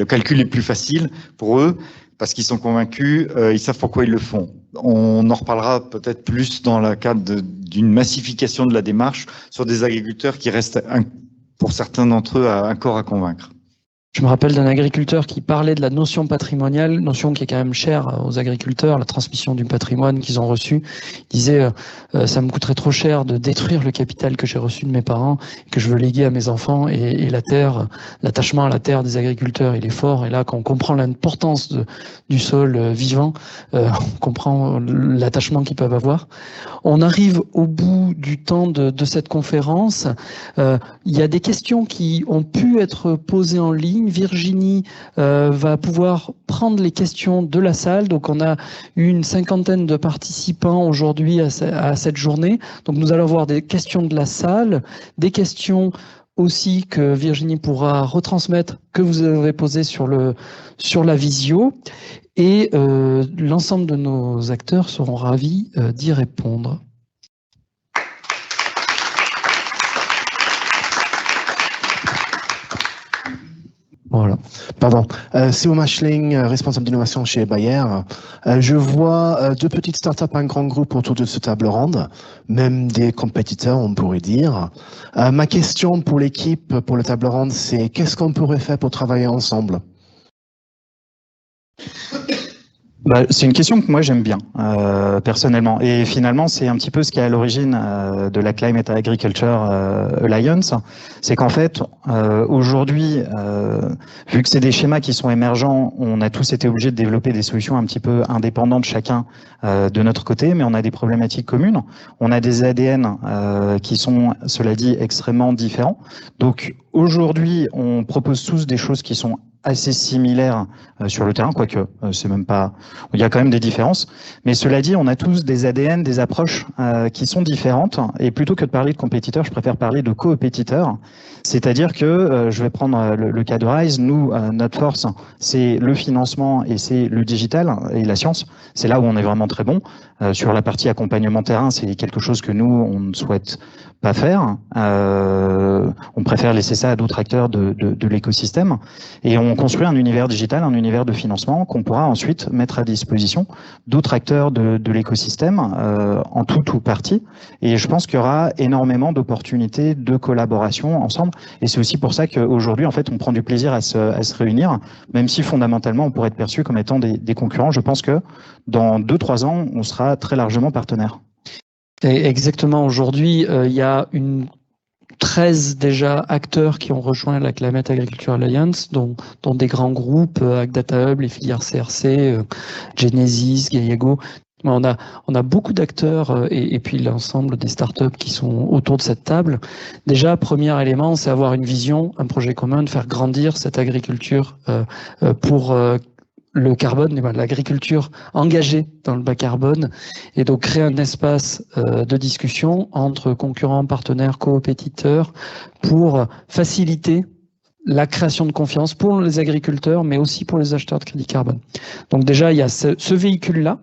C: calcul est plus facile pour eux parce qu'ils sont convaincus, ils savent pourquoi ils le font. On en reparlera peut-être plus dans le cadre d'une massification de la démarche sur des agriculteurs qui restent, pour certains d'entre eux, encore à convaincre.
A: Je me rappelle d'un agriculteur qui parlait de la notion patrimoniale, notion qui est quand même chère aux agriculteurs, la transmission du patrimoine qu'ils ont reçu. Il disait ça me coûterait trop cher de détruire le capital que j'ai reçu de mes parents, que je veux léguer à mes enfants, et la terre, l'attachement à la terre des agriculteurs, il est fort. Et là, quand on comprend l'importance du sol vivant, on comprend l'attachement qu'ils peuvent avoir. On arrive au bout du temps de cette conférence. Il y a des questions qui ont pu être posées en ligne. Virginie va pouvoir prendre les questions de la salle. Donc, on a eu une 50aine de participants aujourd'hui à cette journée. Donc, nous allons avoir des questions de la salle, des questions aussi que Virginie pourra retransmettre, que vous avez posées sur la visio. Et l'ensemble de nos acteurs seront ravis d'y répondre.
E: Voilà. Pardon. Théo Machling, responsable d'innovation chez Bayer. Je vois deux petites startups, un grand groupe autour de ce table ronde, même des compétiteurs, on pourrait dire. Ma question pour l'équipe, pour le table ronde, c'est qu'est-ce qu'on pourrait faire pour travailler ensemble?
D: C'est une question que moi j'aime bien, personnellement. Et finalement, c'est un petit peu ce qui est à l'origine de la Climate Agriculture Alliance. C'est qu'en fait, aujourd'hui, vu que c'est des schémas qui sont émergents, on a tous été obligés de développer des solutions un petit peu indépendantes chacun de notre côté, mais on a des problématiques communes. On a des ADN qui sont, cela dit, extrêmement différents. Donc aujourd'hui, on propose tous des choses qui sont assez similaires sur le terrain, quoique c'est même pas, il y a quand même des différences. Mais cela dit, on a tous des ADN, des approches qui sont différentes. Et plutôt que de parler de compétiteurs, je préfère parler de coopétiteurs. C'est-à-dire que je vais prendre le cas de Rise. Nous, notre force, c'est le financement et c'est le digital et la science. C'est là où on est vraiment très bon. Sur la partie accompagnement terrain, c'est quelque chose que nous, on ne souhaite pas faire. On préfère laisser ça à d'autres acteurs de l'écosystème. Et on construit un univers digital, un univers de financement qu'on pourra ensuite mettre à disposition d'autres acteurs de l'écosystème, en tout ou partie. Et je pense qu'il y aura énormément d'opportunités de collaboration ensemble. Et c'est aussi pour ça qu'aujourd'hui, en fait, on prend du plaisir à se réunir, même si fondamentalement, on pourrait être perçu comme étant des concurrents. Je pense que dans 2-3 ans, on sera très largement partenaires.
A: Exactement. Aujourd'hui, il y a 13 déjà acteurs qui ont rejoint la Climate Agriculture Alliance, dont des grands groupes, Agdata Hub, les filières CRC, Genesis, Gaiago. On a beaucoup d'acteurs et puis l'ensemble des startups qui sont autour de cette table. Déjà, premier élément, c'est avoir une vision, un projet commun, de faire grandir cette agriculture pour le carbone, l'agriculture engagée dans le bas carbone, et donc créer un espace de discussion entre concurrents, partenaires, coopétiteurs pour faciliter la création de confiance pour les agriculteurs, mais aussi pour les acheteurs de crédit carbone. Donc déjà, il y a ce véhicule-là,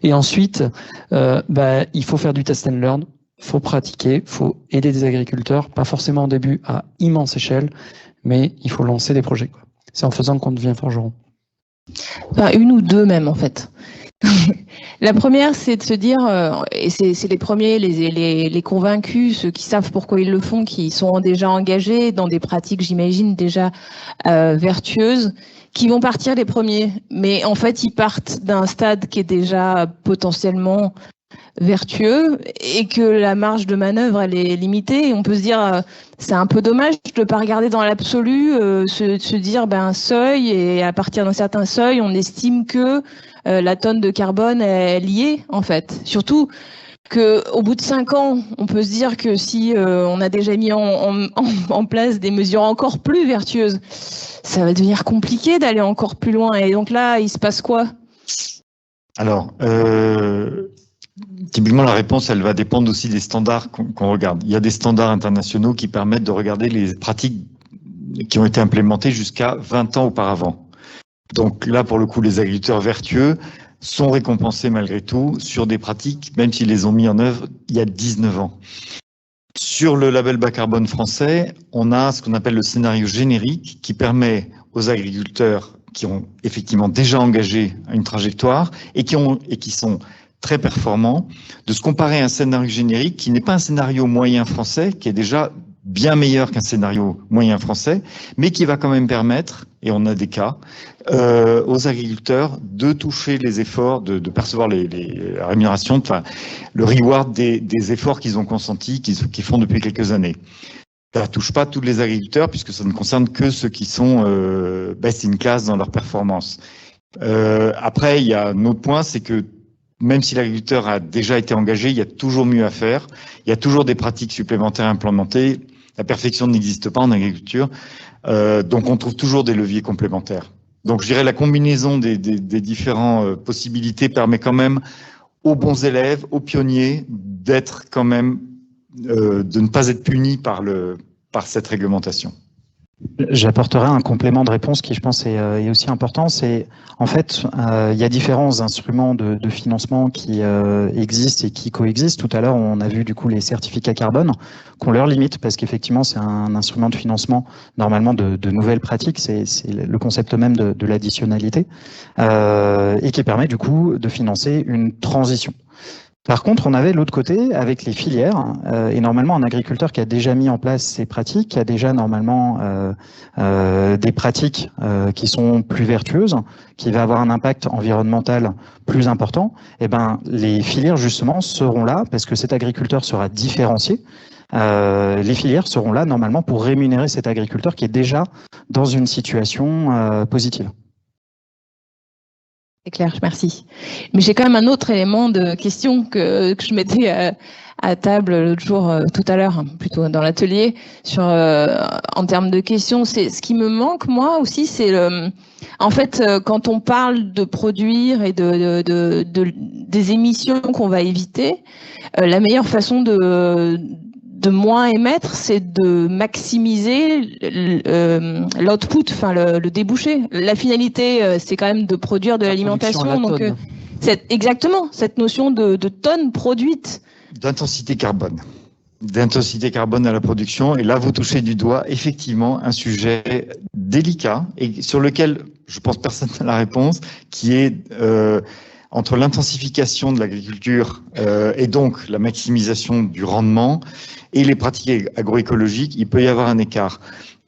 A: et ensuite, il faut faire du test and learn, il faut pratiquer, il faut aider des agriculteurs, pas forcément au début à immense échelle, mais il faut lancer des projets. C'est en faisant qu'on devient forgeron.
F: Enfin, une ou deux même en fait. La première, c'est de se dire, et c'est les premiers, les convaincus, ceux qui savent pourquoi ils le font, qui sont déjà engagés dans des pratiques, j'imagine, déjà vertueuses, qui vont partir les premiers. Mais en fait, ils partent d'un stade qui est déjà potentiellement vertueux et que la marge de manœuvre, elle est limitée. Et on peut se dire, c'est un peu dommage de ne pas regarder dans l'absolu, se dire un seuil, et à partir d'un certain seuil, on estime que la tonne de carbone est liée, en fait. Surtout qu'au bout de 5 ans, on peut se dire que si on a déjà mis en place des mesures encore plus vertueuses, ça va devenir compliqué d'aller encore plus loin. Et donc là, il se passe quoi?
C: Alors, typiquement, la réponse, elle va dépendre aussi des standards qu'on regarde. Il y a des standards internationaux qui permettent de regarder les pratiques qui ont été implémentées jusqu'à 20 ans auparavant. Donc là, pour le coup, les agriculteurs vertueux sont récompensés malgré tout sur des pratiques, même s'ils les ont mis en œuvre il y a 19 ans. Sur le label bas carbone français, on a ce qu'on appelle le scénario générique qui permet aux agriculteurs qui ont effectivement déjà engagé une trajectoire et qui sont très performants, de se comparer à un scénario générique qui n'est pas un scénario moyen français, qui est déjà bien meilleur qu'un scénario moyen français, mais qui va quand même permettre, et on a des cas, aux agriculteurs de toucher les efforts, de percevoir la rémunération, enfin, le reward des efforts qu'ils ont consentis, qu'ils font depuis quelques années. Ça ne touche pas tous les agriculteurs, puisque ça ne concerne que ceux qui sont best in class dans leur performance. Après, il y a un autre point, c'est que même si l'agriculteur a déjà été engagé, il y a toujours mieux à faire. Il y a toujours des pratiques supplémentaires à implémenter. La perfection n'existe pas en agriculture. Donc, on trouve toujours des leviers complémentaires. Donc, je dirais la combinaison des différentes possibilités permet quand même aux bons élèves, aux pionniers, d'être quand même, de ne pas être punis par cette réglementation.
D: J'apporterai un complément de réponse qui, je pense, est aussi important. C'est en fait, il y a différents instruments de financement qui existent et qui coexistent. Tout à l'heure, on a vu du coup les certificats carbone qu'on leur limite parce qu'effectivement, c'est un instrument de financement normalement de nouvelles pratiques. C'est le concept même de l'additionnalité et qui permet du coup de financer une transition. Par contre, on avait l'autre côté avec les filières, et normalement un agriculteur qui a déjà mis en place ces pratiques, qui a déjà normalement des pratiques qui sont plus vertueuses, qui va avoir un impact environnemental plus important, et ben les filières justement seront là parce que cet agriculteur sera différencié. Les filières seront là normalement pour rémunérer cet agriculteur qui est déjà dans une situation positive.
F: C'est clair, merci. Mais j'ai quand même un autre élément de question que je mettais à table l'autre jour, tout à l'heure, plutôt dans l'atelier, en termes de questions. C'est ce qui me manque, moi aussi, c'est en fait, quand on parle de produire et des émissions qu'on va éviter, la meilleure façon de moins émettre, c'est de maximiser l'output, enfin le débouché. La finalité, c'est quand même de produire de l'alimentation. Donc, exactement, cette notion de tonnes produites.
C: D'intensité carbone. D'intensité carbone à la production. Et là, vous touchez du doigt, effectivement, un sujet délicat et sur lequel, je pense, personne n'a la réponse, qui est entre l'intensification de l'agriculture et donc la maximisation du rendement et les pratiques agroécologiques, il peut y avoir un écart.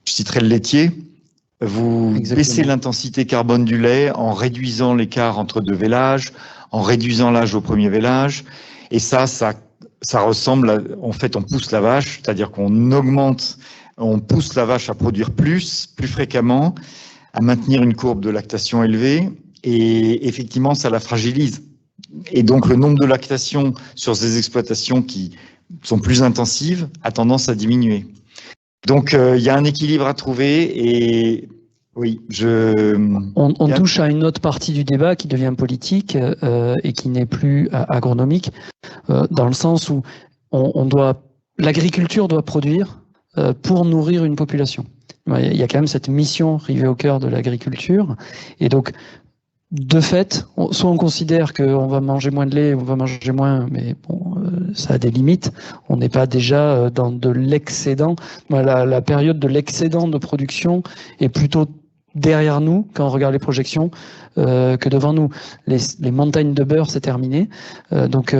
C: Je citerai le laitier. Vous baissez l'intensité carbone du lait en réduisant l'écart entre deux vélages, en réduisant l'âge au premier vélage. Et ça ressemble à, en fait, on pousse la vache, c'est-à-dire on pousse la vache à produire plus fréquemment, à maintenir une courbe de lactation élevée. Et effectivement, ça la fragilise. Et donc, le nombre de lactations sur ces exploitations qui sont plus intensives a tendance à diminuer. Donc, il y a un équilibre à trouver et oui,
A: On touche à une autre partie du débat qui devient politique et qui n'est plus agronomique, dans le sens où l'agriculture doit produire pour nourrir une population. Il y a quand même cette mission rivée au cœur de l'agriculture et donc, de fait, soit on considère qu'on va manger moins de lait, on va manger moins, mais bon, ça a des limites. On n'est pas déjà dans de l'excédent. La période de l'excédent de production est plutôt derrière nous, quand on regarde les projections, que devant nous. Les montagnes de beurre, c'est terminé. Donc,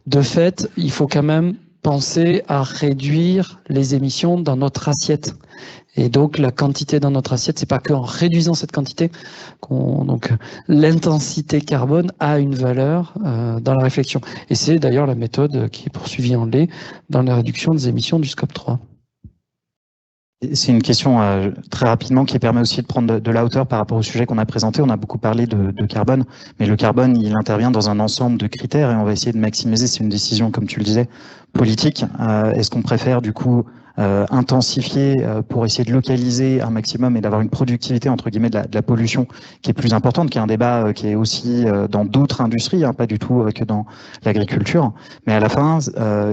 A: de fait, il faut quand même penser à réduire les émissions dans notre assiette. Et donc, la quantité dans notre assiette, c'est pas qu'en réduisant cette quantité donc, l'intensité carbone a une valeur dans la réflexion. Et c'est d'ailleurs la méthode qui est poursuivie en lait dans la réduction des émissions du scope 3.
D: C'est une question très rapidement qui permet aussi de prendre de la hauteur par rapport au sujet qu'on a présenté. On a beaucoup parlé de carbone, mais le carbone, il intervient dans un ensemble de critères et on va essayer de maximiser. C'est une décision, comme tu le disais, politique. Est-ce qu'on préfère du coup intensifier pour essayer de localiser un maximum et d'avoir une productivité entre guillemets de la pollution qui est plus importante, qui est un débat qui est aussi dans d'autres industries, pas du tout que dans l'agriculture. Mais à la fin,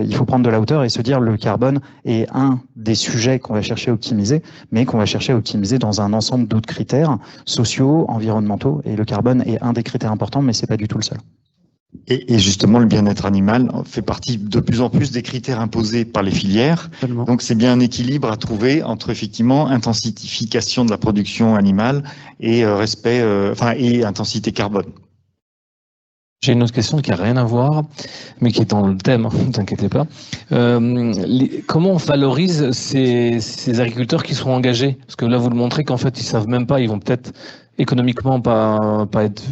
D: il faut prendre de la hauteur et se dire le carbone est un des sujets qu'on va chercher à optimiser, mais qu'on va chercher à optimiser dans un ensemble d'autres critères sociaux, environnementaux. Et le carbone est un des critères importants, mais c'est pas du tout le seul.
C: Et justement, le bien-être animal fait partie de plus en plus des critères imposés par les filières. Absolument. Donc, c'est bien un équilibre à trouver entre effectivement intensification de la production animale et respect, et intensité carbone.
G: J'ai une autre question qui n'a rien à voir, mais qui est dans le thème, ne t'inquiétez pas. Comment on valorise ces agriculteurs qui sont engagés? Parce que là, vous le montrez qu'en fait, ils savent même pas, ils vont peut-être économiquement pas être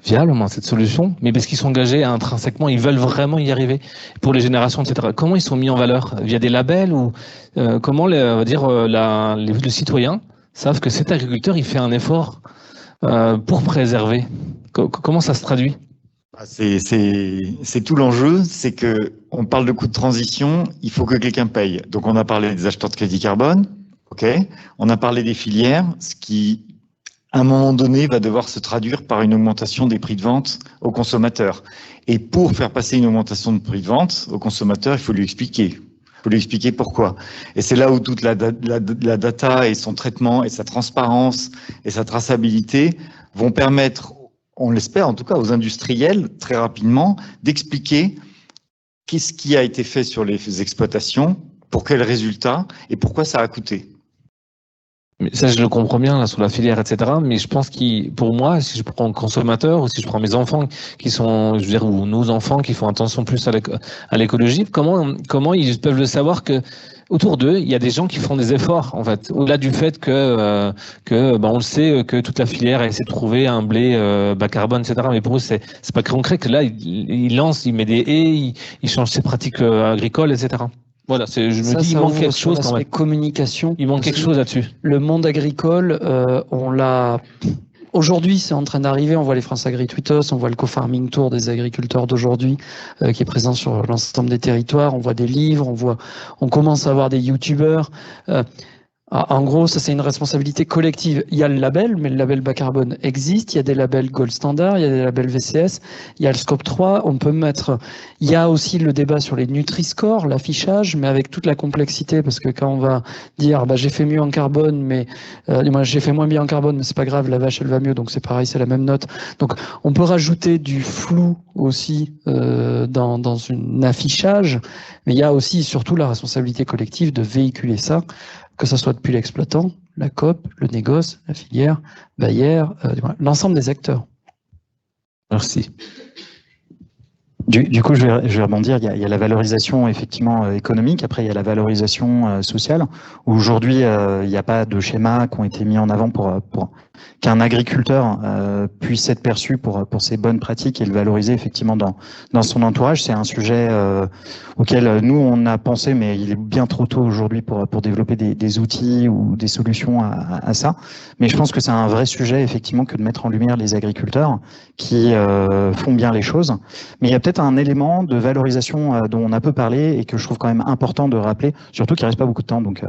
G: viables, cette solution, mais parce qu'ils sont engagés intrinsèquement, ils veulent vraiment y arriver pour les générations, etc. Comment ils sont mis en valeur? Via des labels ou comment on va dire, les citoyens savent que cet agriculteur, il fait un effort pour préserver? Comment ça se traduit?
C: C'est tout l'enjeu, c'est que on parle de coûts de transition, il faut que quelqu'un paye. Donc on a parlé des acheteurs de crédit carbone, ok. On a parlé des filières, ce qui, à un moment donné, va devoir se traduire par une augmentation des prix de vente aux consommateurs. Et pour faire passer une augmentation de prix de vente aux consommateurs, il faut lui expliquer. Il faut lui expliquer pourquoi. Et c'est là où toute la data et son traitement et sa transparence et sa traçabilité vont permettre, on l'espère en tout cas, aux industriels, très rapidement, d'expliquer qu'est-ce qui a été fait sur les exploitations, pour quels résultats et pourquoi ça a coûté.
G: Mais ça, je le comprends bien là sur la filière, etc. Mais je pense pour moi, si je prends le consommateur ou si je prends mes enfants qui sont, je veux dire, ou nos enfants qui font attention plus à l'écologie, comment ils peuvent le savoir que autour d'eux, il y a des gens qui font des efforts, en fait, au-delà du fait que on le sait que toute la filière essaie de trouver un blé bas carbone, etc. Mais pour eux, c'est pas concret que là, il lance, il met des haies, il change ses pratiques agricoles, etc. Voilà, je me dis, il manque quelque chose quand même.
A: Communication.
G: Il manque quelque chose là-dessus.
A: Le monde agricole, on l'a. Aujourd'hui, c'est en train d'arriver. On voit les France Agri-Tweetos, on voit le co-farming tour des agriculteurs d'aujourd'hui qui est présent sur l'ensemble des territoires. On voit des livres, on commence à avoir des youtubeurs. En gros, ça c'est une responsabilité collective. Il y a le label, mais le label bas carbone existe. Il y a des labels Gold Standard, il y a des labels VCS, il y a le Scope 3. On peut mettre. Il y a aussi le débat sur les Nutri-Score, l'affichage, mais avec toute la complexité, parce que quand on va dire, j'ai fait mieux en carbone, mais moi j'ai fait moins bien en carbone, mais c'est pas grave, la vache elle va mieux, donc c'est pareil, c'est la même note. Donc on peut rajouter du flou aussi dans un affichage, mais il y a aussi surtout la responsabilité collective de véhiculer ça. Que ce soit depuis l'exploitant, la COP, le négoce, la filière, Bayer, l'ensemble des acteurs.
G: Merci.
D: Du coup, je vais rebondir. Il y a la valorisation effectivement économique. Après, il y a la valorisation sociale. Aujourd'hui, il n'y a pas de schéma qui ont été mis en avant pour qu'un agriculteur puisse être perçu pour ses bonnes pratiques et le valoriser effectivement dans son entourage. C'est un sujet auquel nous on a pensé, mais il est bien trop tôt aujourd'hui pour développer des outils ou des solutions à ça. Mais je pense que c'est un vrai sujet effectivement que de mettre en lumière les agriculteurs qui font bien les choses. Mais il y a peut-être un élément de valorisation dont on a peu parlé et que je trouve quand même important de rappeler, surtout qu'il ne reste pas beaucoup de temps. Donc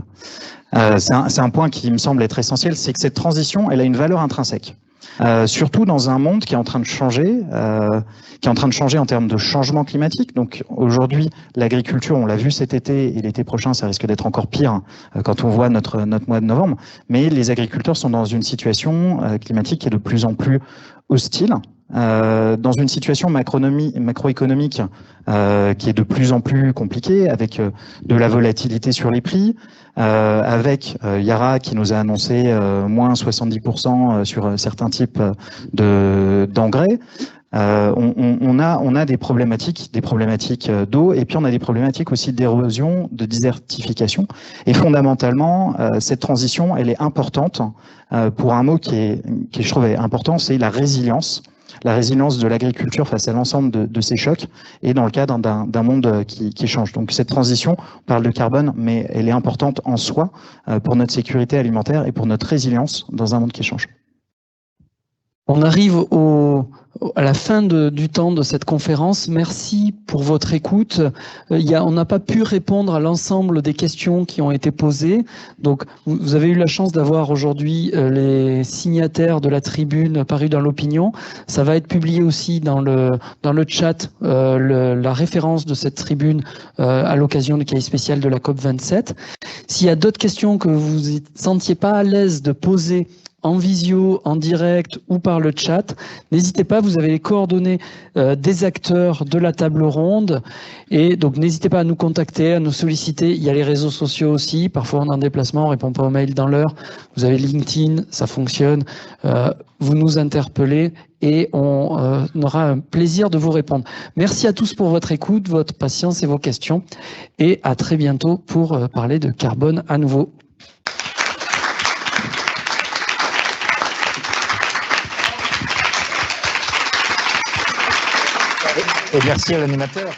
D: c'est un point qui me semble être essentiel, c'est que cette transition, elle a une valeur intrinsèque. Surtout dans un monde qui est en train de changer, en termes de changement climatique. Donc aujourd'hui, l'agriculture, on l'a vu cet été et l'été prochain, ça risque d'être encore pire quand on voit notre mois de novembre. Mais les agriculteurs sont dans une situation climatique qui est de plus en plus hostile. Dans une situation macroéconomique qui est de plus en plus compliquée, avec de la volatilité sur les prix, avec Yara qui nous a annoncé moins 70% sur certains types d'engrais. On a des problématiques d'eau, et puis on a des problématiques aussi d'érosion, de désertification. Et fondamentalement, cette transition, elle est importante pour un mot qui je trouve important, c'est la résilience. La résilience de l'agriculture face à l'ensemble de ces chocs et dans le cadre d'un monde qui change. Donc cette transition, on parle de carbone, mais elle est importante en soi pour notre sécurité alimentaire et pour notre résilience dans un monde qui change.
A: On arrive à la fin du temps de cette conférence. Merci pour votre écoute. On n'a pas pu répondre à l'ensemble des questions qui ont été posées. Donc, vous avez eu la chance d'avoir aujourd'hui les signataires de la tribune parus dans l'opinion. Ça va être publié aussi dans le chat, la référence de cette tribune à l'occasion du cahier spécial de la COP27. S'il y a d'autres questions que vous ne sentiez pas à l'aise de poser en visio, en direct ou par le chat. N'hésitez pas, vous avez les coordonnées des acteurs de la table ronde. Et donc, n'hésitez pas à nous contacter, à nous solliciter. Il y a les réseaux sociaux aussi. Parfois, on est en déplacement, on répond pas aux mails dans l'heure. Vous avez LinkedIn, ça fonctionne. Vous nous interpellez et on aura un plaisir de vous répondre. Merci à tous pour votre écoute, votre patience et vos questions. Et à très bientôt pour parler de carbone à nouveau.
C: Et merci à l'animateur.